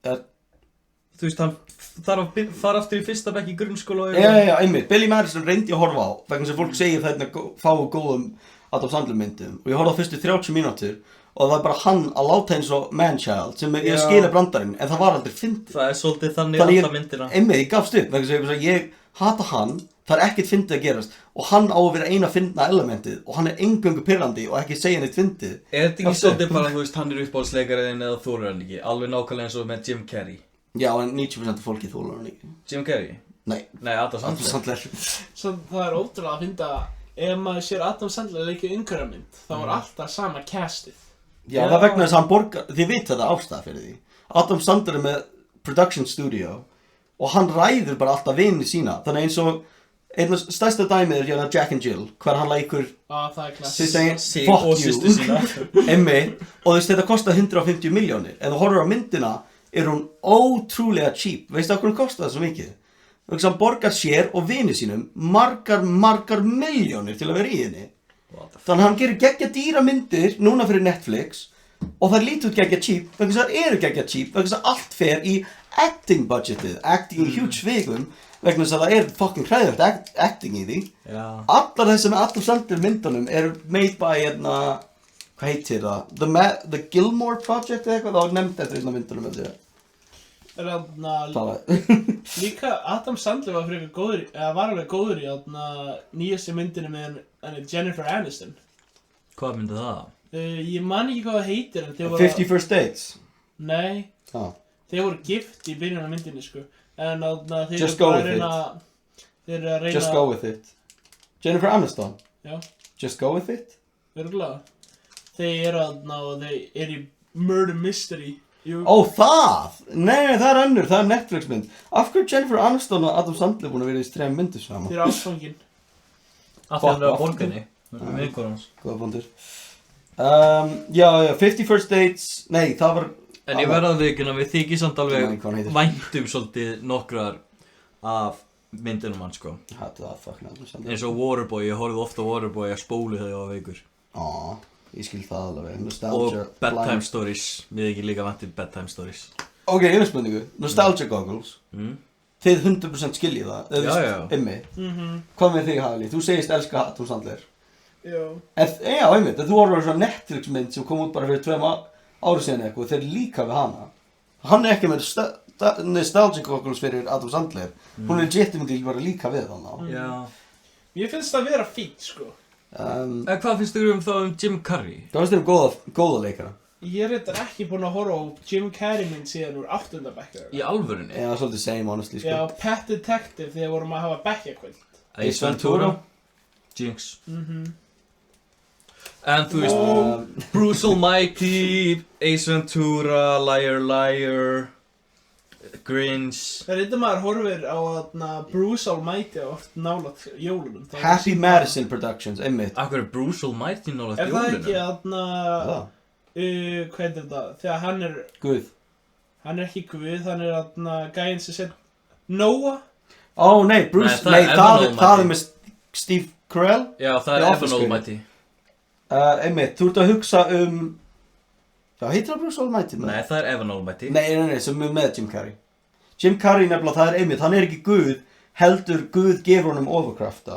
Þú veist, hann þarf að fara aftur í fyrsta bekk í grunnskóla og... Já, einmitt, Billy Madison reyndi að horfa á vegna sem fólk segir þarna fáu góðum Adam Sandler myndum og ég horfði á fyrstu 30 mínútur og það var bara hann að láta eins og man-child sem ég skilja brandarinn en það var aldrei fyndið Það svolítið þannig alltaf myndina einmitt, ég gafst upp vegna sem ég hata hann það er ekkert fyndið að gerast og hann á að vera eina fyndna elementið og hann er eingöngu pirrandi og ekki segja neitt fyndið þetta ekki svolítið bara, þú veist, hann uppáhaldsleikariðin eða þorir hann ekki alveg nákvæmlega eins og með Jim Carrey Já, en 90% af fólki þolar hann ekki Jim Carrey? Nei, Adam Sandler Svo það er ótrúlega að finna ef maður sér Adam Sandler leikið umhverfamynd þá var alltaf sama castið Já, það vegna þess að hann borgar, þið veit þetta ástæða fyrir því Adam Sandler er með production studio og hann ræður bara alltaf vini sína þannig eins og einn af stærsta dæmið er hérna Jack and Jill hver hann leikur það er klass Sig og systur sína Einmitt, og þú veist þetta kostar 150 milljónir en þú horfir á myndina er hún ótrúlega cheap veistu af hvernig kostar það svo mikið þannig að hann borgar sér og vini sínum margar milljónir til að vera í henni þannig að hann gerir geggja dýra myndir núna fyrir Netflix og það lítur út geggja cheap vegna þess að það eru geggja cheap vegna þess að allt fer í acting budgetið acting í huge svigum vegna þess að það er fucking hræðilegt acting í því allar þessi með Adam Sandler myndunum eru made by hvað heitir það The Gilmore Project eða eitthvað það var nefnt eftir einna myndunum Líka Adam Sandler var fyrir góður var alveg góður í nýjastu myndinu með Jennifer Aniston Hvað myndi það? Ég man ekki hvað það heitir en 50 First Dates Nei Þeir voru gift í byrjun af myndinni sko en þeir Just go with it Just go with it Jennifer Aniston Já Just go with it Örgulega Þeir eru og þeir eru í Murder Mystery Jú. Ó, það! Nei, það er önnur, það er Netflix mynd. Af hverju Jennifer Aniston og Adam Sandler búin að vera í 3 myndir saman? Þeir eru ástfangin. Af því hann er á borginni. Vinkonur hans. Góða búndur. Já, 50 First Dates, nei, það var... En ég verða að viðkynna, við þykir samt Ég man alveg ekki hvað hann heitir. væntum svolítið nokkrar af myndunum hans, sko. Hattu það, fucking Adam Sandler. Eins og Waterboy, ég horfði ofta á Waterboy að spólu þegar ég var veikur. Ég skil það alveg. Nostalgia. Og Bedtime Stories, við ekki líka vantið Bedtime Stories. Ok, einu spurningu. Nostalgia goggles. Þið 100% skiljið það. Já, já. Einmitt. Hvað með þig, Hali? Þú segist elska Adam Sandler. Já. Já, einmitt. En þú horfður á svona Netflix mynd sem kom út bara fyrir 2 ára síðan eitthvað og þeir eru líka við hana. Hann er ekki með nostalgia goggles fyrir Adam Sandler. Hún er legitimately bara líka við hana. Já. Mér finnst það að vera fínt, sko. Hvað finnst þér þá Jim Carrey? Hvað finnst þér góða leikara? Ég er reyndar ekki búinn að horfa á Jim Carrey mynd síðan úr 8. bekk. Í alvörunni? Já, svolítið same honestly, sko. Já, Pet Detective þegar vorum að hafa bekkjakvöld. Ace Ventura? Jinx. En þú veist, Bruce Almighty, Ace Ventura, Liar Liar, Grinch. Það er eitthvað maður horfir á Bruce Almighty oft nálægt jólunum. Happy Madison Productions, einmitt. Akkur er Bruce Almighty nálægt Er það ekki Já. hvað er þetta? Þegar hann er, Guð. hann er ekki guð, hann er gæinn sem sett Noah. Ó, nei, Bruce, Nei, það er Evan það er Almighty. með Steve Carell. Já, það er The Evan Office Almighty. Einmitt, þú ert að hugsa Já, heitir það Bruce Almighty? Nei, það er Evan Almighty. Nei, sem er með Jim Carrey. Jim Carrey nefnilega, það er einmitt, hann er ekki guð, heldur guð gefur honum overkrafta.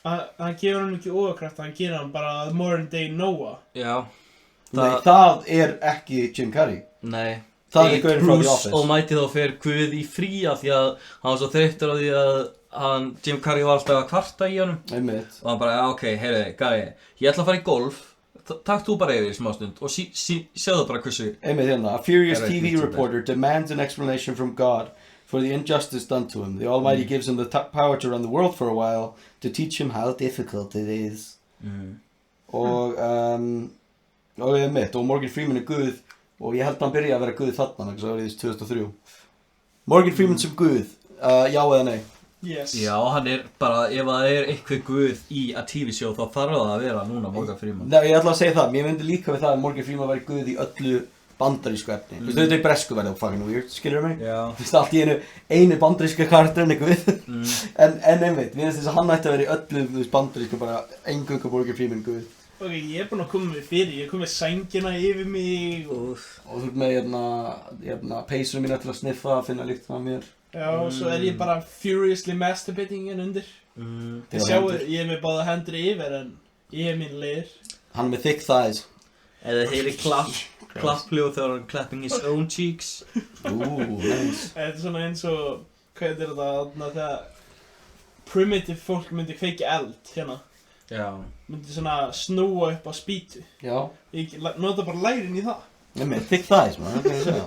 Hann gefur hann ekki ofurkraft, hann gerir hann bara modern day Noah. Já. Nei, það er ekki Jim Carrey. Nei. Það er gaurinn frá The Bruce Office. Almighty þá fer guð í frí af því að hann var svo þreyttur á því að Jim Carrey var alltaf að kvarta í honum. Einmitt. Og hann bara, já, ok, heyrðu, gæi, ég ætla að fara í golf, takk þú bara yfir í smástund og sjáðu bara hversu. Einmitt hérna, a furious Right, TV it's reporter demands an explanation from God for the injustice done to him. The Almighty gives him the power to run the world for a while to teach him how difficult it is. Og einmitt, og Morgan Freeman er guð og ég held að hann byrja að vera guð þarna, þannig að það var í þessu 2003. Morgan Freeman sem guð, já eða nei? Yes. Já, hann er bara, ef það er eitthvað guð í að TV-sjó þá þarf það að vera núna Morgan Freeman. Nei, ég ætla að segja það, mér myndi líka við það að Morgan Freeman væri guð í öllu bandarísku efni. Þú veist, þetta er bresku verið fucking weird, skilur mig? Já. Þú veist, allt í einu bandaríska karakterinn er guð. En einmitt, mér finnst þess að hann ætti að vera í öllu, þú veist, bandarísku bara engunga Morgan Freeman guð. Ok, ég er búinn að koma mig fyrir, ég er komið sængina yfir mig og þú ert með hérna peysuna mína til að sniffa, finna lykt frá mér. já, og svo er ég bara furiously masturbating undir. Þið sjáu, ég er með báða hendur yfir en ég er mín leir. Hann er með thick thighs. Eða heyri klappljóð þegar hann clapping his own cheeks. Nice. Þetta er svona eins og, hvað er þetta, þegar primitive fólk myndi kveiki eld hérna. Já. Myndi svona snúa upp á spýtu. Já. Ég nota bara lærin í það. Hann er með thick thighs, man, það kan ég segja.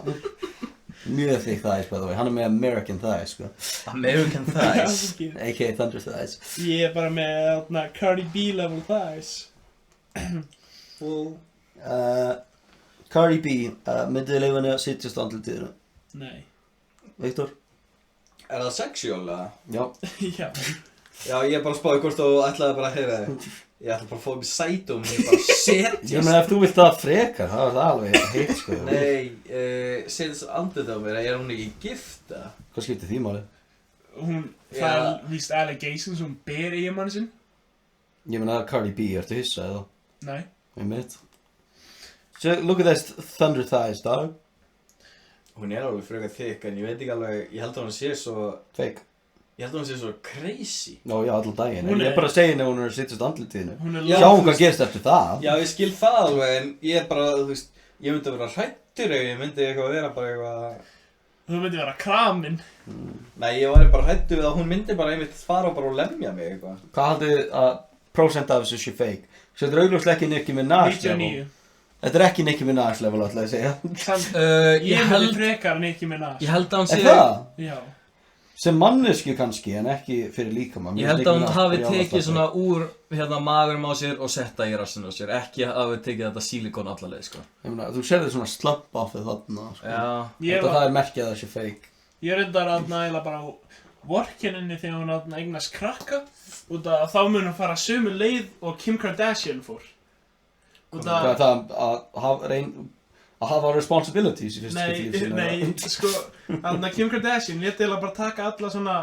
Mjög thick thighs, by the way. Hann er með American thighs, sko. American thighs. A.k.a. Thunder thighs. Ég er bara með Cardi B level thighs. Cardi B, myndið þið leifa henni að sitjast á andlitiðinu? Nei. Viktor? Er það sexual eða? Já. Já. Já, ég er bara að spáði hvort þú ætlaði bara að heyra þig. Ég ætla bara að fá mig sætum og ég bara setjast. Ég meina ef þú vilt það frekar, það var það alveg heitt, sko. Nei, setjast andlitið á mér, er hún ekki gift eða? Hvað skiptir því máli? Það er víst allegations hún ber eiginmann sinn. Ég meina Cardi B, ertu hissa eða? Nei. Einmitt. So, look at this Thunder thighs, dog. Hún er alveg frekar þykk en ég veit ekki alveg, ég held að hún sé svo... Fake. Ég held að hún sé svo crazy. Já, allan daginn. Hún Ég er- er bara að segja henni ef hún er að sitjast á andlitiðinu. Hún er Já, Sjáum hvað gerist eftir það. Já, ég skil það alveg en ég er bara, þú veist, ég myndi að vera hrættur ef ég myndi eitthvað vera bara eitthvað... Þú myndi vera kraminn. Nei, ég væri bara hrættur við að hún myndi bara einmitt fara bara og lemja mig eitthvað. Hvað haldið að prósent af þessu sé fake? Svo þetta er augljóslega ekki Nicki Minaj level. 99. Þetta er ekki Nicki Minaj level, ætla ég að segja. Ég myndi held frekar Nicki Minaj. að hann Er sé... það? Já. Sem mannesku kannski, en ekki fyrir líkamann. Ég held að hún hafi tekið svona úr magarum á sér og setta í rassinu á sér, ekki hafi tekið þetta silikon alla leið, sko. Ég meina, þú serði svona slump off þarna, sko. Já. Það er merkið að það sé fake. Ég reyndar eiginlega bara á vorkenninni þegar hún eignast krakka út af þá mun hún fara sömu leið og Kim Kardashian fór. Út af að hafa responsibilities í fyrstu líf. Nei, sko, Kim Kardashian lét eiginlega bara taka alla svona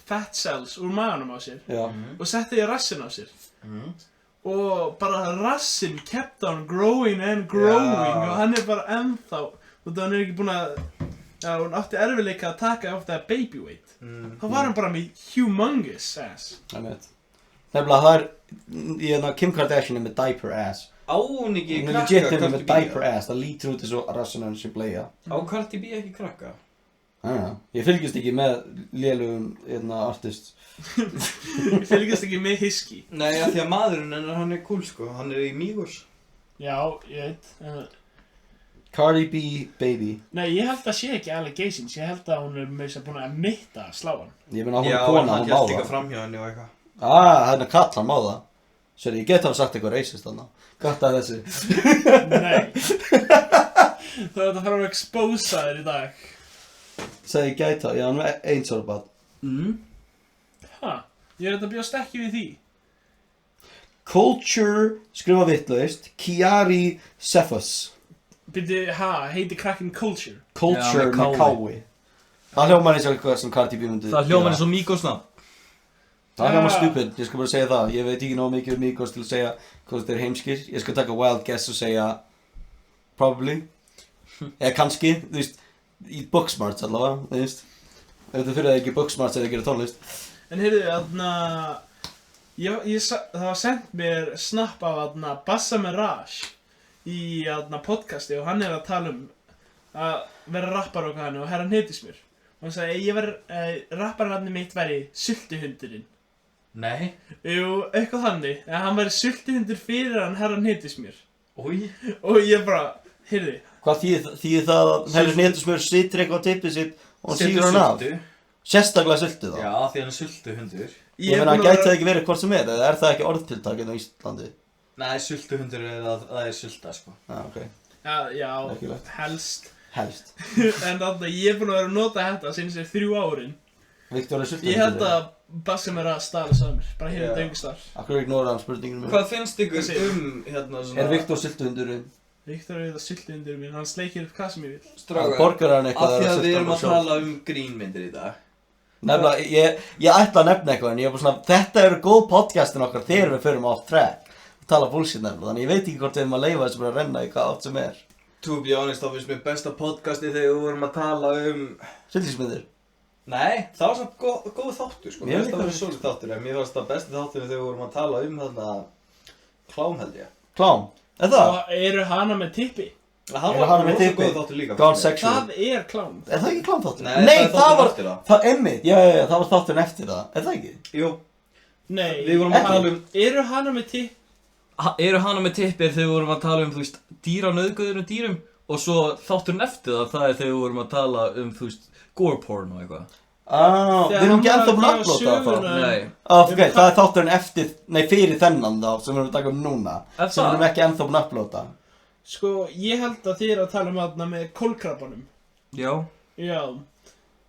fat cells úr maganum á sér og setti í rassin á sér. Og bara rassin kept on growing and growing og hann er bara ennþá og hann er ekki búinn að hún átti erfiðleika að taka off það baby weight. Þá var hann bara með humongous ass. Nefnilega það er Kim Kardashian með diaper ass. Á hún ekki krakka? Hún er legit með diaper ass, það lítur út eins og rassinu hann sé bleia. Á Cardi B ekki krakka? Ég fylgist ekki með lélugum artist. Ég fylgist ekki með hiski. Nei, af því að maðurinn hann er cool, sko, hann er í Migos. Já, ég veit. Cardi B, baby. Nei, ég held að sé ekki allegations, ég held að hún er með þess að búin að mitta að slá hann. Ég meina hún er kona, hún má það. Já, en hann hélt líka framhjá henni og eitthvað. Hann er kall, hann má það. Sorry, ég get hafa sagt eitthvað racist þarna. Gott að þessu. Nei. Það er að fara að expósa þér í dag. Segði gæta, já, hann er eins orð bát. Ég er þetta bjóst ekki við því. Culture, skrifa vitlaust, Kiari Cephas. Byrju, heiti krakkin Culture? Culture með kái. Það hljómar eins og eitthvað sem Cardi B myndi. Það hljómar eins og Migos-nafn. Það hljómar stupid, ég skal bara segja það. Ég veit ekki nóg mikið Migos til að segja hvað þetta er heimskir. Ég skal taka wild guess og segja probably. Eða kannski, þú veist, í Booksmarts allavega, þú veist. Ef þetta fyrir það ekki Booksmarts eða gera tónlist. En heyrðu, það var sendt mér snapp af Bassa Mirage í podcasti og hann er að tala að vera rappar og hann og herran hittis mér. Og hann sagði, rapparnafni mitt væri Sultuhundurinn. Nei. Jú, eitthvað þannig. En hann væri sultuhundur fyrir hann herran hittis mér. Új. Og ég bara, heyrðu. Hvað þýðir það að herran hittis mér situr eitthvað á tippið sitt og hann sígur hann af? Sérstaklega sultu þá? Já, því hann er sultuhundur. Ég meina, gæti það ekki verið hvort sem eða er það ekki orðtiltak á Íslandi? Nei, sultuhundur það er sulta, sko. Ok. Já, helst. Helst. En ég er búinn að vera að nota þetta síðan þessi 3 árin. Viktor er sultuhundur. Ég held að Bassi mér að stala þess að mér. Bara hérna þetta yngstar. Akkur ignora hann spurninginu mér. Hvað finnst ykkur svona... Er Viktor sultuhundurinn? Viktor er þetta sultuhundur minn, hann sleikir upp hvað sem ég vil. Strákar, borgar hann eitthvað af því að við erum að tala grínmyndir í dag. Nefnilega, ég ætla að nefna eitthvað en ég er bara svona, þetta eru góð podcastin okkar þegar við förum off track og tala bullshit nefnilega, þannig ég veit ekki hvort við erum að leyfa þessu bara að renna í hvað átt sem er. To be honest, þá finnst mér besta podcasti þegar við vorum að tala Sullingsmyndir? Nei, það var svona góð þáttur, sko. Mér finnst það verið svolítið þáttur, en mér fannst það besti þáttur þegar við vorum að tala þarna klám, held ég. Klám? Er það? Og eru hana með tippi? Það var rosa góð þáttur líka. Gone Sexual. Það er klám. Er það ekki klám þáttur? Nei, það var eftir það. Það einmitt, já, það var þátturinn eftir það. Er það ekki? Jú. Nei. Við vorum að tala Eru hana með tippi? Eru hana með tippi þegar við vorum að tala þú veist, dýra nauðgauðurum dýrum og svo þátturinn eftir það er þegar við vorum að tala gore porn og eitthvað. Við erum ekki ennþá búin að upplota það. Nei. Ok, það er þátturinn eftir, fyrir þennan þá, sem við erum að taka núna. Sem við erum ekki ennþá búin að upplota. Sko, ég held að þið eru að tala þarna með kólkrabbanum. Já. Já.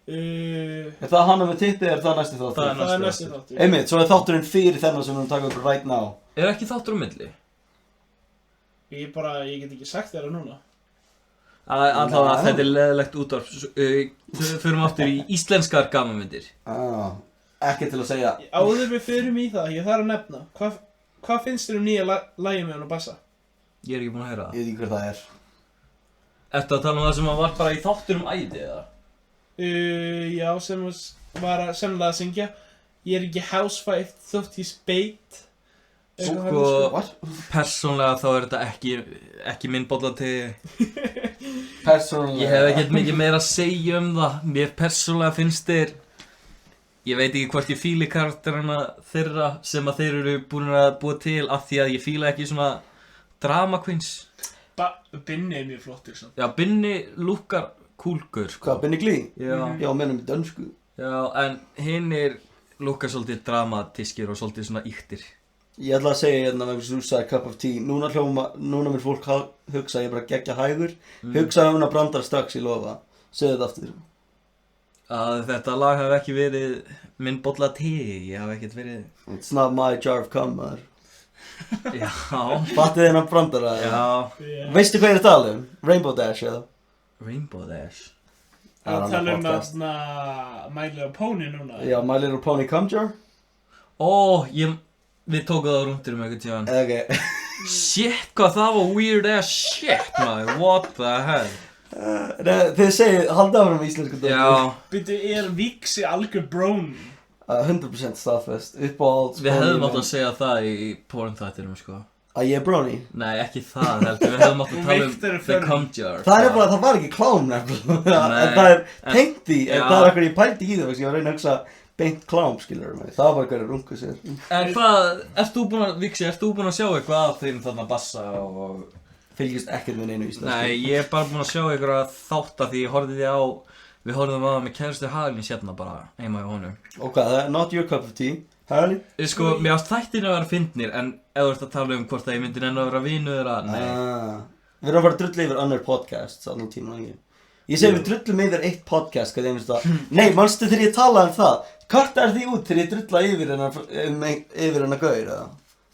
Er það hana með tippi eða er það næsti þáttur? Það er næsti þáttur. Einmitt, svo er þátturinn fyrir þennan sem við erum að taka upp right now. Er ekki þáttur á milli? Ég get ekki sagt þér það núna. Allavega, þetta er leðilegt útvarp. Förum aftur í íslenskar gamanmyndir. Ekki til að segja. Áður við förum í það, ég þarf að nefna. Hvað finnst þér nýja lagið með hann og Bassa? Ég er ekki búinn að heyra það. Ég veit ekki hver það er. Ertu að tala það sem var bara í þáttunum æði, eða? Já, sem var sennilega að syngja. Ég er ekki housewife þótt ég speit. Sko, persónlega þá er þetta ekki minn bolla til. Persónulega. Ég hef ekkert mikið meira að segja það. Mér persónulega finnst þeir, ég veit ekki hvort ég fíli karakterina þeirra sem að þeir eru búin að búa til af því að ég fíla ekki svona drama queens. Binni er mjög flottur samt. Já, Binni lúkkar kúlgur, sko. Hvað, Binni Glee? Já. Já, mennum í dönsku. Já, en hinnir lúkka svolítið dramatískir og svolítið svona ýktir. Ég ætla að segja hérna vegna sem þú sagði cup of tea. Núna mér fólk hugsa ég bara geggja hægur. Hugsa hún að brandar strax í lofa. Segðu þetta aftur. Að þetta lag hafi ekki verið minn bolla te, ég hafi ekkert verið... It's not my jar of cum, maður. Já. Fattið þennan brandara? Já. Veistu hvað ég er að tala um? Rainbow Dash, eða? Rainbow Dash. Það tala um þarna My Little Pony núna. Já, My Little Pony cum jar? Við tókum það á rúndir einhvern tíðan. Ok. Shit, hvað það var weird ass shit, maður. What the hell? Þið segið, halda áfram í íslensku dóttur. Já. Byrju, Víxi algjör brón? 100% staðfest, uppáhalds. Við hefðum átt að segja það í porn þættinum, sko. Að ég er brony? Nei, ekki það heldur, við hefðum átt að tala um the cum jar. Það var ekki klám nefnilega. En það er tengt í, en það er eitthvað ég pældi í það, ég var að reyna að hugsa beint klám, skilur mig. Það var eitthvað að runga sér. En hvað, Víxi, ert þú búinn að sjá eitthvað af þeim þarna bassa og... Fylgist ekkert með neinu íslensku. Nei, ég er bara búinn að sjá einhverja þátt af því við horfðum á það með kærustu Hagalín sérna bara heima hjá honum. Og hvað, það er not your cup of tea, Hagalín? Sko, mér ást þættin að vera fyndnir, en ef þú ert að tala um hvort að ég myndi nenni að vera vinur þeirra, nei. Við erum að fara að drulla yfir annar podcast, allan tíma ekki. Ég segi við drullum yfir eitt podcast, hvað einhvers það. Nei, manstu þegar ég talaði um það? Kartar því út þegar ég drulla yfir hennar gaur, eða?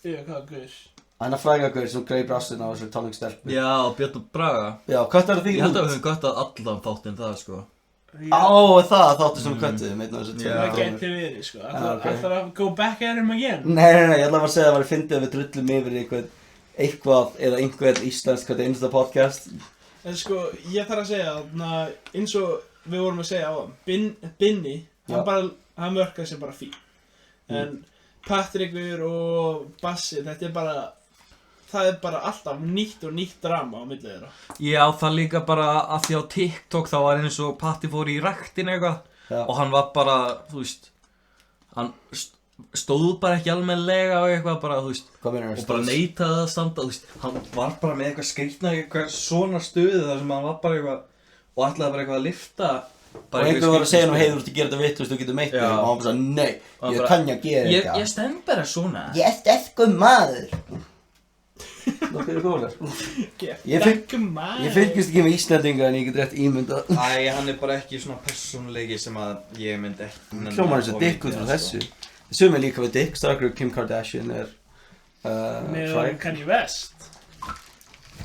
Hvað gaur? Hennar fræga gaur sem greið brassinn á þessu tónleikstelpu. Já, Björn og Braga. Já, kartar því út. Ég held að við höfum gott að allan þáttinn það, sko. Það þáttu sem köttuðum, einn af þessu tveim. Það geti verið, sko. Ætlar að go back at him again? Nei, ég ætla að segja að það var fyndið að við drullum yfir eitthvað eða einhver íslensk, hvað er einsta podcast. En sko, ég þarf að segja, eins og við vorum að segja á Binni, hann mörkaði sér bara fín. En Patrikur og Bassi, það er bara alltaf nýtt og nýtt drama á milli þeirra. Já, það líka bara að því á TikTok þá var eins og Patti fór í ræktin eitthvað og hann var bara, þú veist, hann stóð bara ekki almennilega og eitthvað bara, þú veist, og bara neitaði að standa, þú veist, hann var bara með eitthvað skrýtna, eitthvað svona stöðu þar sem hann var bara eitthvað og ætlaði bara eitthvað að lifta. Og einhver var að segja hann heiður, þú gera þetta vitlaust, þú getur meitt þig og hann bara sagði, nei, ég kann að gera þetta. Ég stend bara svona. Ég er sterkur maður. Það fyrir góðlar. Ég fylgist ekki með Íslandinga en ég get rétt ímyndað. Æ, hann er bara ekki svona persónuleiki sem að ég myndi ekki... Hljómar eins og Dick út frá þessu. Sumir líka við Dick, strákur Kim Kardashian er með Kanye West.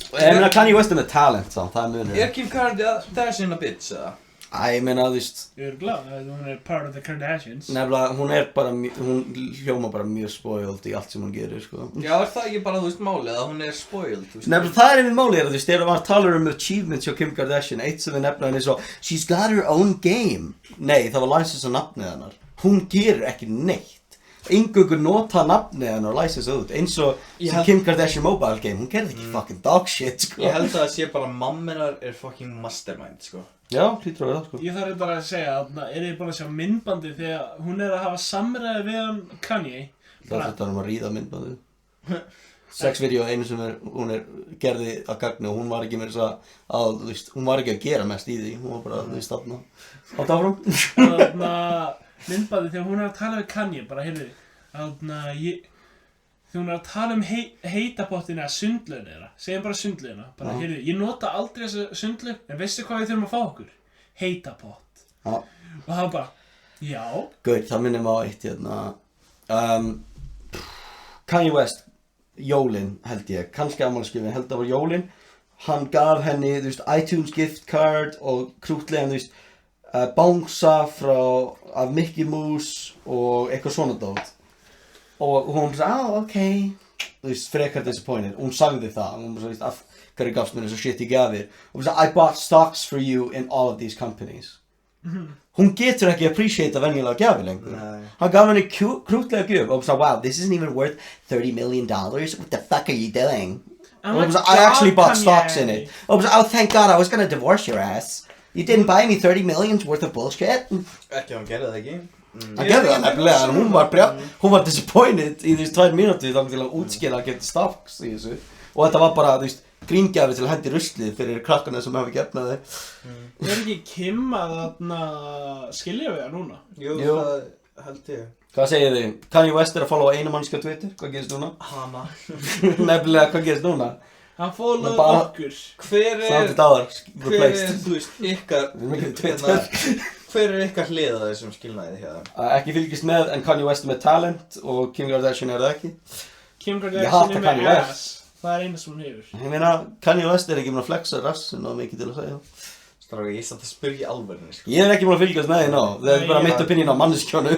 Ég meina Kanye West er með talent samt, það er munur. Er Kim Kardashian a bitch, eða? Ég meina, þú veist... Ég er glad að hún er part of the Kardashians. Nefnilega, hún hljómar bara mjög spoiled í allt sem hún gerir, sko. Já, er það ekki bara, þú veist, málið að hún er spoiled, þú veist? Nefnilega, það er einmitt málið, þú veist, þegar maður talar um achievements hjá Kim Kardashian, eitt sem við nefnilega henni svo, she's got her own game. Nei, það var license á nafnið hennar. Hún gerir ekki neitt. Eingöngu nota nafnið hennar og license út, eins og Kim Kardashian mobile game, hún gerði ekki fucking dog shit, sko. Ég held að það sé bara mamminar er fucking mastermind, sko. Já, hlýtur að það, sko. Ég þarf bara að segja, er ég bara að sjá myndbandi þegar hún er að hafa samræði við hann Kanye. Það er að ríða myndbandið. Sexvídeó einu sem hún gerði að gagna og hún var ekki með þess að, þú veist, hún var ekki að gera mest í því, hún var bara, þú veist, þarna. Átt áfram. Myndbandi þegar hún er að tala við Kanye, bara heyrðu, þegar hún er að tala um heitapottina eða sundlaugina þeirra, segjum bara sundlaugina, bara heyrðu, ég nota aldrei þessa sundlaug, en veistu hvað við þurfum að fá okkur? Heitapott. Og það var bara, já. Gauð, það minnir mig á eitt hérna, Kanye West, jólin held ég, kannski afmælisgjöfin, held það var jólin, hann gaf henni, þú veist, iTunes gift card og krútlegan, þú veist, bánsa af Mickey Mouse og eitthvað svona dót. Og hún sagði, ok, þú veist, frekar disappointed. Hún sagði það, hún sagði, af hverju gafst mér þessu shit ég gaf þér. Og hún sagði, I bought stocks for you in all of these companies. Hún getur ekki appreciate venjulega gjafi lengur. Hann gaf henni krútlega gjöf og hún sagði, wow, this isn't even worth $30 million. What the fuck are you doing? Og hún sagði, I actually bought stocks in it. Og hún sagði, oh, thank God, I was gonna divorce your ass. You didn't buy me $30 million worth of bullshit? Ekki, hann gerði það ekki. Hann gerði það nefnilega, en hún var disappointed í þessu 2 mínútur þá til að útskýra að geta stocks í þessu. Og þetta var bara, þú veist, gríngjafi til að hendi ruslið fyrir krakkana sem hafa ekki efnað þeir. ekki Kim að skilja við það núna? Jú, Jú. það held ég. Hvað segir þið? Kanye West er að followa einu mannski á Twitter, hvað gerist núna? Hana. Nefnilega, hvað gerist núna? Hann fólaði Bara- okkur. Sátti dáðar, Hver er, replaced. þú veist, ykkar, Við erum ekki Twitter. hver er ykkar hlið að þessum skilnaði hér? Ekki fylgist með, en Kanye West er með talent og Kim Kardashian er það ekki. Kim Ég hata Kardashian er Kanye með West. ass. Það er eina sem hún hefur. Ég meina, Kanye West er ekki búinn að flexa rassin og mikið til að segja. Stráka, ég satt að spyrja í alvörinu, sko. Ég er ekki búinn að fylgjast með því ná, það er Nei, bara ég- mitt opinion á manneskjónu.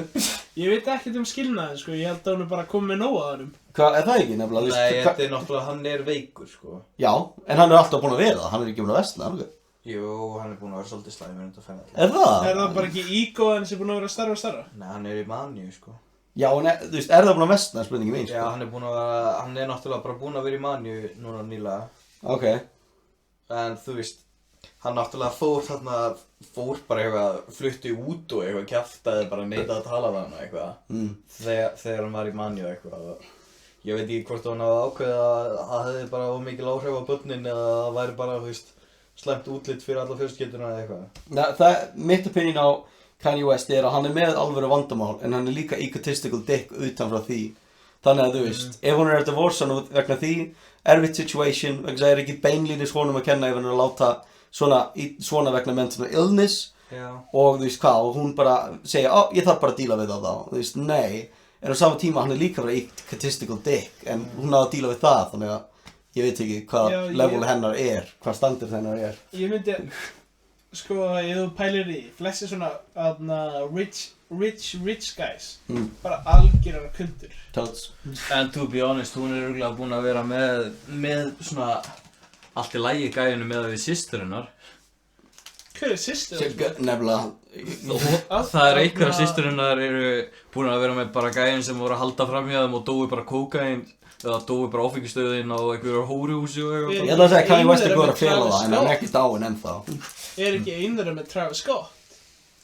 Ég veit ekkert skilnaðin, sko. Ég held að hún er bara komið með nóg að hannum. Hvað, er það ekki nefnilega? Nei, Hva- þetta er náttúrulega, hann er veikur, sko. Já, en hann er alltaf búinn að vera það, hann er ekki búinn að versla, hann. Jú, hann er búinn að vera svolítið slæmur undan fenni alltaf. Er það? Er það bara ekki ígóðan sem er búin að vera stærra og stærra? Nei, hann er í manju, sko. Já, en þú veist, er það búinn að versla, spurningi mín, Já, sko? hann er búinn að vera, hann er náttúrulega bara búinn að vera í manju núna nýlega. Ok, En þú veist, hann náttúrulega fór bara eitthvað, flutti út og eitthvað, kjaftaði bara neitaði að tala við hann og eitthvað. Þegar hann var í manju eitthvað. Og ég veit ekki hvort hann hafði ákveðið að það hefði bara ómikil áhrif á börnin eða það væri bara, þú veist, slæmt útlit fyrir alla fjölskylduna eða eitthvað. mitt opinion á Kanye West er að hann er með alvöru vandamál, en hann er líka egotistical dick utan frá því. Þannig að þú veist, ef hún er að divorce hann vegna því, erfitt situation, vegna þess að það er ekki beinlínis honum að kenna ef hann er að láta svona vegna mental illness. Já. Og þú veist hvað, og hún bara segja, ég þarf bara að díla við það þá. Þú veist, nei, en á sama tíma hann er líka bara egotistical dick, en hún á að díla við það, þannig að ég veit ekki hvað Já, level hennar er, hvað standard hennar er. Ég myndi, sko, ef þú pælir í, flestir svona, rich guys, bara algjörar kundur. Tots. En to be honest, hún er örugglega búin að vera með svona allt í lagi gæjunu með við systurinnar. Hver er systir? Nefnilega. Það er einhverja systurinnar eru búin að vera með bara gæjun sem voru að halda fram hjá þeim og dói bara kókain eða dói bara áfengistöðin á einhverju hóruhúsi og eitthvað. Ég ætla að segja Kanye West er góður að fela það, en hann er ekki dáinn ennþá. Er ekki einhverja með Travis Scott?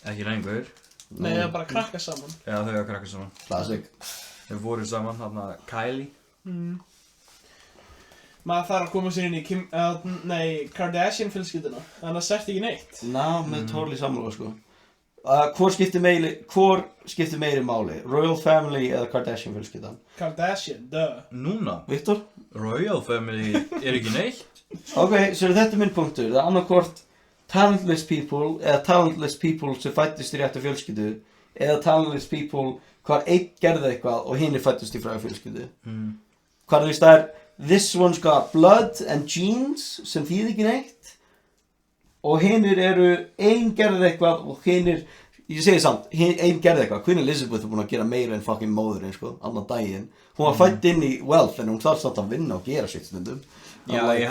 Ekki lengur. Nei, það er bara að krakka saman. Já, þau að krakka saman. Classic. Þau fóru saman, þarna Kylie. Maður þarf að koma sér inn í Kardashian fjölskylduna, þannig að sért ekki neitt. Ná, með totally sammála, sko. Hvor skiptir meiri máli? Royal Family eða Kardashian fjölskyldan? Kardashian, duh. Núna? Viktor? Royal Family er ekki neitt. Ok, svo þetta er minn punktur. Það er annarkvort talentless people eða talentless people sem fættist í réttu fjölskyldu eða talentless people hvar einn gerði eitthvað og hinn fættist í fræga fjölskyldu. Hvar þú veist það er this one's got blood and genes sem þýðir ekki neitt og hinnir eru einn gerði eitthvað og hinnir, ég segi samt, einn gerði eitthvað. Queen Elizabeth er búin að gera meira en fucking móðurinn, sko, annan daginn. Hún var fætt inn í wealth en hún þarf samt að vinna og gera sitt stundum. Já, ég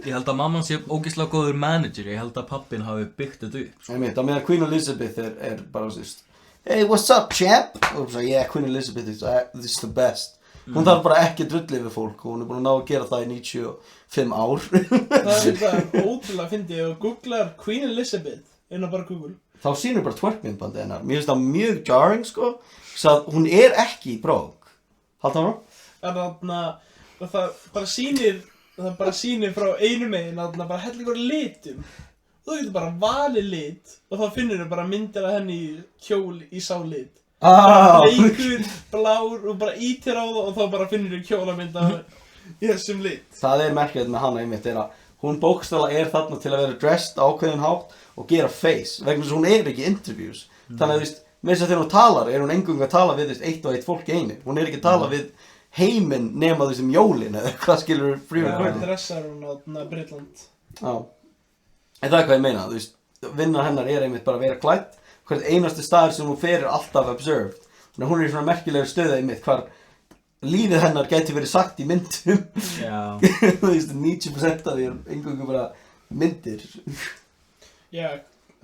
held að mamman sé ógeðslega góður manager, ég held að pappin hafi byggt þetta upp. Ég veit, að meðan Queen Elizabeth er bara svona, hey, what's up, champ? Og svo, yeah, Queen Elizabeth is the best. Hún þarf bara ekki drullið við fólk og hún er búin að ná að gera það í 95 ár. Það er þetta ótrúlega fyndið og googlar Queen Elizabeth inn á bara Google. Þá sýnir bara twerkmyndbandi hennar. Mér finnst það mjög jarring, sko. Svo að hún er ekki í brók. Halda hann á? Það bara sýnir frá einu megin að bara hellingur litum. Þú getur bara valið lit og þá finnur þau bara myndir af henni í kjól í sá lit. Bleikur, blár og bara ítir á það og þá bara finnur þau kjólamynd af í þessum lit. Það er merkilegt með hana einmitt er að hún bókstaflega er þarna til að vera dressed ákveðin hátt og gera face vegna þess að hún er ekki í interviews. Þannig að þú veist, með þess að þegar hún talar er hún engung að tala við eitt og eitt fólk einu. Hún er ekki að tala við heiminn nema þú veist jólin eða hvað skilur free recording. Dressar hún á Bretland. Já. En það er hvað ég meina, þú veist, vinnan hennar er einmitt bara að vera klædd. Hvert einasti staður sem hún fer er alltaf observed. Þannig að hún er í svona merkilegur stöðu einmitt hvar lífið hennar gæti verið sagt í myndum. Já. Þú veist, 90% af því er engungu bara myndir. Já,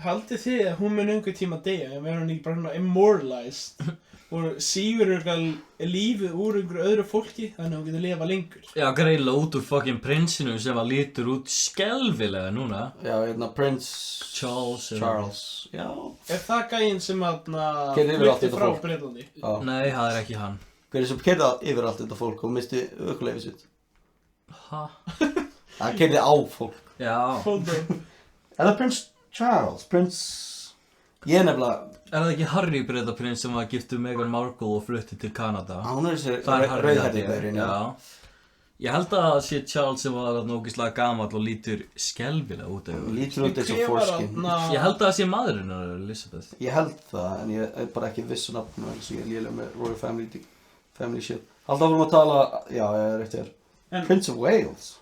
haldið þið að hún mun einhver tíma deyja en verður hún ekki bara svona immortalized og sígur lífið úr einhverju öðru fólki þannig að hún getur lifa lengur. Já, greinilega út úr fucking prinsinu sem að lítur út skelfilega núna. Já, hérna Prince Charles. Já. Er það gæinn sem Keyrði yfir allt flutti þetta frá fólk. Bretlandi? Já. Nei, það er ekki hann. Hver er sem keyrði yfir allt þetta fólk og misti ökuleyfið sitt? Ha? hann keyrði á fólk. Já. Fóldum. Eða Prince Charles, ég nefnilega, Er það ekki Harry Bretaprins sem var giftur Meghan Markle og flutti til Kanada? hún er þessi Það er Harry rauðhærði held ég. gaurinn, Já. Ég held að það sé Charles sem var nógislega gamall og lítur skelfilega út af. Lítur út eins og Hver var foreskin. þarna- Ég held að það sé maðurinn hennar, Elizabeth. Ég held það, en ég er bara ekki viss nafn eins og ég er lélega með Royal Family shit. Alltaf vorum að tala, já, ég er rétt hér. En- Prince of Wales.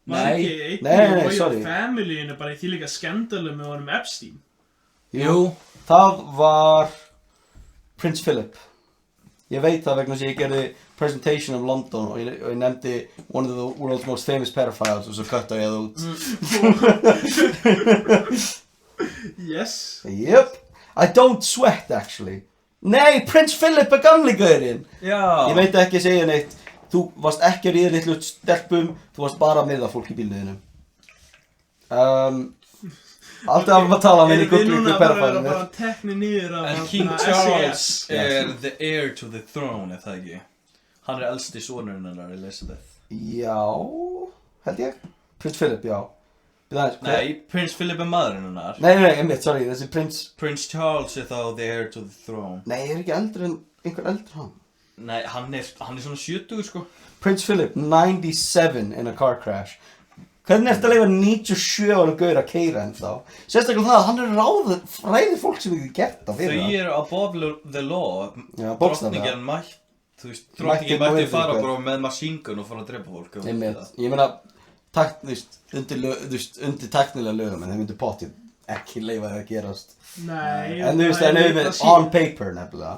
Var ekki einn Nei, í Royal sorry. Family-inu bara í því líka skandalum með honum Epstein? Jú. Það var Prince Philip. Ég veit það vegna sem ég gerði presentation of London og ég nefndi one of the world's most famous pedophiles og svo kutta ég það út. Yes. Yep. I don't sweat actually. Nei, Prince Philip er gamli gaurinn. Já. Ég veit ekki að segja neitt. Þú varst ekki að ríða litlu stelpum, þú varst bara að miða fólk í bílniðinu. Alltaf að tala með í Erum við núna bara pedofilinu. að tekni niður af En King þarna Charles SAS? er the heir to the throne, er það ekki? Hann er elsti sonurinn hennar, Elizabeth. Já, held ég. Prince Philip, já. Nei, Prince Philip er maðurinn hennar. Nei, einmitt, sorry, þessi Prince... Prince Charles er þá the heir to the throne. Nei, er ekki eldri en einhver eldri hann. Nei, hann er svona 70 sko. Prince Philip, 97 in a car crash. Hvernig ertu að leifa 97 ára gaur að keyra ennþá? Sérstaklega það að hann er ræðið fólk sem ekki gert á fyrir Þau eru above the law. Já, bókstaflega. Drottningin mætt, þú veist, Mætti drottningin nú mætti yfir fara ykkur. bara með machine gun og fara að drepa fólk. Einmitt, ég meina, undir tæknilega lögum, en þeir myndu pottið ekki leifa það að gerast. Nei. En þú veist, það en er auðvitað, það on paper nefnilega.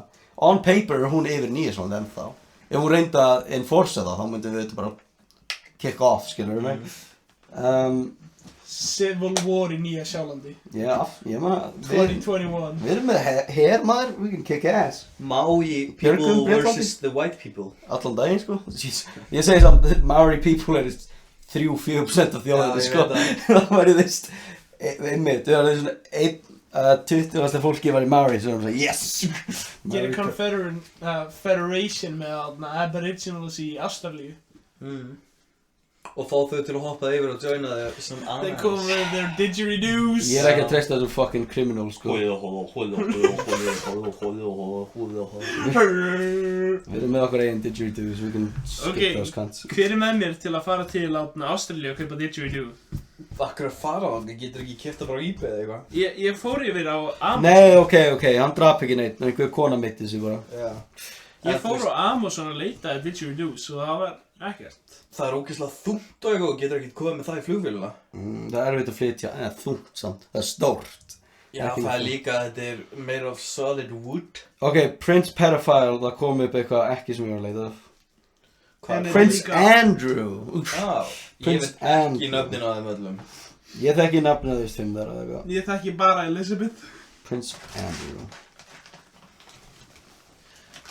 On paper er hún yfir 9 svona ennþá. Ef hún reyndi að enforca það, þá myndum við þetta bara kick off, skilur við mig. Civil War í Nýja Sjálandi. Já, ég meina, 2021. við erum með her maður, we can kick ass. Maui Björgum people Bretlandi. versus the white people. Allan daginn, sko. Ég segi samt, Maori people er 3-4% af þjóðinni, Já, ég sko. veit Það var í þess, einmitt, það var svona 20. fólki var í Maori, svo var það, yes! Gerir Confederation með þarna Aboriginals í Ástralíu. Og fá þau til að hoppa yfir og joina þau sem They annars. come with their didgeridoos. Ég er ekki að treysta þessum fucking criminal, sko. Við erum með okkur eigin didgeridoo, so we can skip Ok. those cunts. Hver er með mér til að fara til Ástralíu og kaupa didgeridoo? Akkur að fara á hann, getur ekki kipta bara á eBay eða eitthvað? Ég fór yfir á Amazon. Nei, ok, hann drap ekki neitt, en einhver kona mitti sig bara. Já. Ég fór á Amazon að leita að didgeridoos og það var ekkert. Það er ógeðslega þungt og eitthvað og getur ekki komið með það í flugvélina. Það er erfitt að flytja, en það er þungt samt, það er stórt. Já, Ekki það er þungt. líka að þetta er made of solid wood. Ok, Prince Pedophile, það kom upp eitthvað ekki sem ég var að leita af. En er Prince líka- Andrew. Úff. Já, ég Prince veit ekki Andrew. nöfnin á þeim öllum. Ég þekki nafnið þess fimm þar eða eitthvað. Ég þekki bara Elizabeth. Prince Andrew.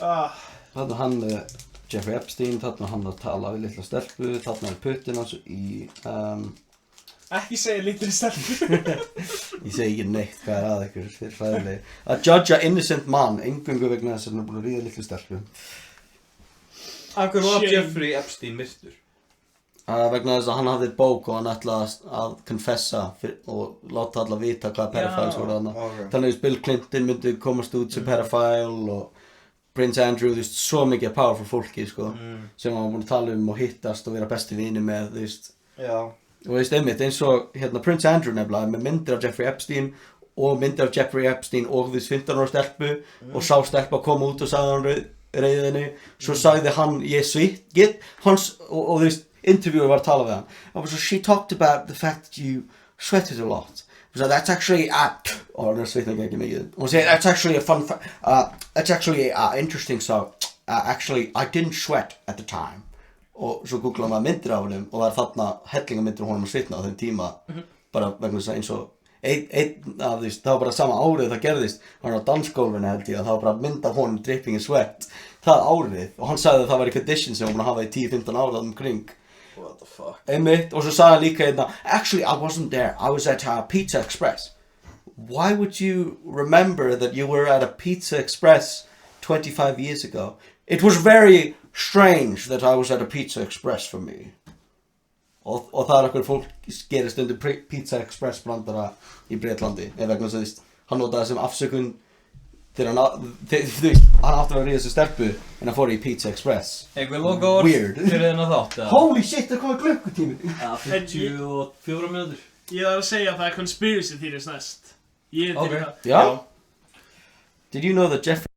Ah, Þarna hann Jeffrey Epstein, þarna hann að tala við litla stelpu, þarna er puttin hans í, ekki segja litri stelpu. ég segi ekki neitt hvað er að ykkur fyrir fræðilegi. Að judgea innocent man, engungu vegna þess að hann er búin að ríða litlu stelpu. Akkur var Shame. Jeffrey Epstein myrtur? Vegna þess að hann hafði bók og hann ætlaði að confessa og láta alla vita hvað pedophiles voru þarna. ok. Þannig að Bill Clinton myndi komast út sem pedophile og Prince Andrew, þú veist, svo mikið powerful fólki, sko, sem hann var búin að tala um og hittast og vera besti vini með, þú veist. Já. Og þú veist, einmitt, eins og hérna Prince Andrew nefnilega, með myndir af Jeffrey Epstein og myndir af Jeffrey Epstein og þú veist 15 ára stelpu og sá stelpa koma út og sagði hann reiðinni, svo sagði hann, ég svit, hans, og þú veist, interviewer var að tala við hann. And so she talked about the fact that you sweated a lot. So that's actually, og hann svitnaði ekki mikið. Hún segi, that's actually a fun fact, that's actually interesting, so actually I didn't sweat at the time. Og svo googlaði maður myndir af honum og það er þarna hellingamyndir af honum að svitna á þeim tíma, bara vegna þess að eins og einn af því, það var bara sama árið það gerðist, hann var á dansgólfinu held ég, að það var bara mynd af honum dripping in sweat það árið, og hann sagði að það var í condition sem hann búin að hafa í 10-15 árið umkring. What the fuck? Einmitt, og svo sagði hann líka hérna, actually I wasn't there, I was at Pizza Express. Why would you remember that you were at a Pizza Express 25 years ago? It was very strange that I was at a Pizza Express for me. og það er okkur fólk gerir stundum Pizza Express brandara í Bretlandi eða vegna þess að hann notaði það sem afsökun þegar hann átti að ríða þessu stelpu en hann fór í Pizza Express. Eitthvað loka orð Weird. fyrir þennan þátt eða? Holy shit, það komið klukkutími. 54 mínútur. Ég þarf að segja að það conspiracy theories næst. Ég er til í það. Já? Did you know that Jeffrey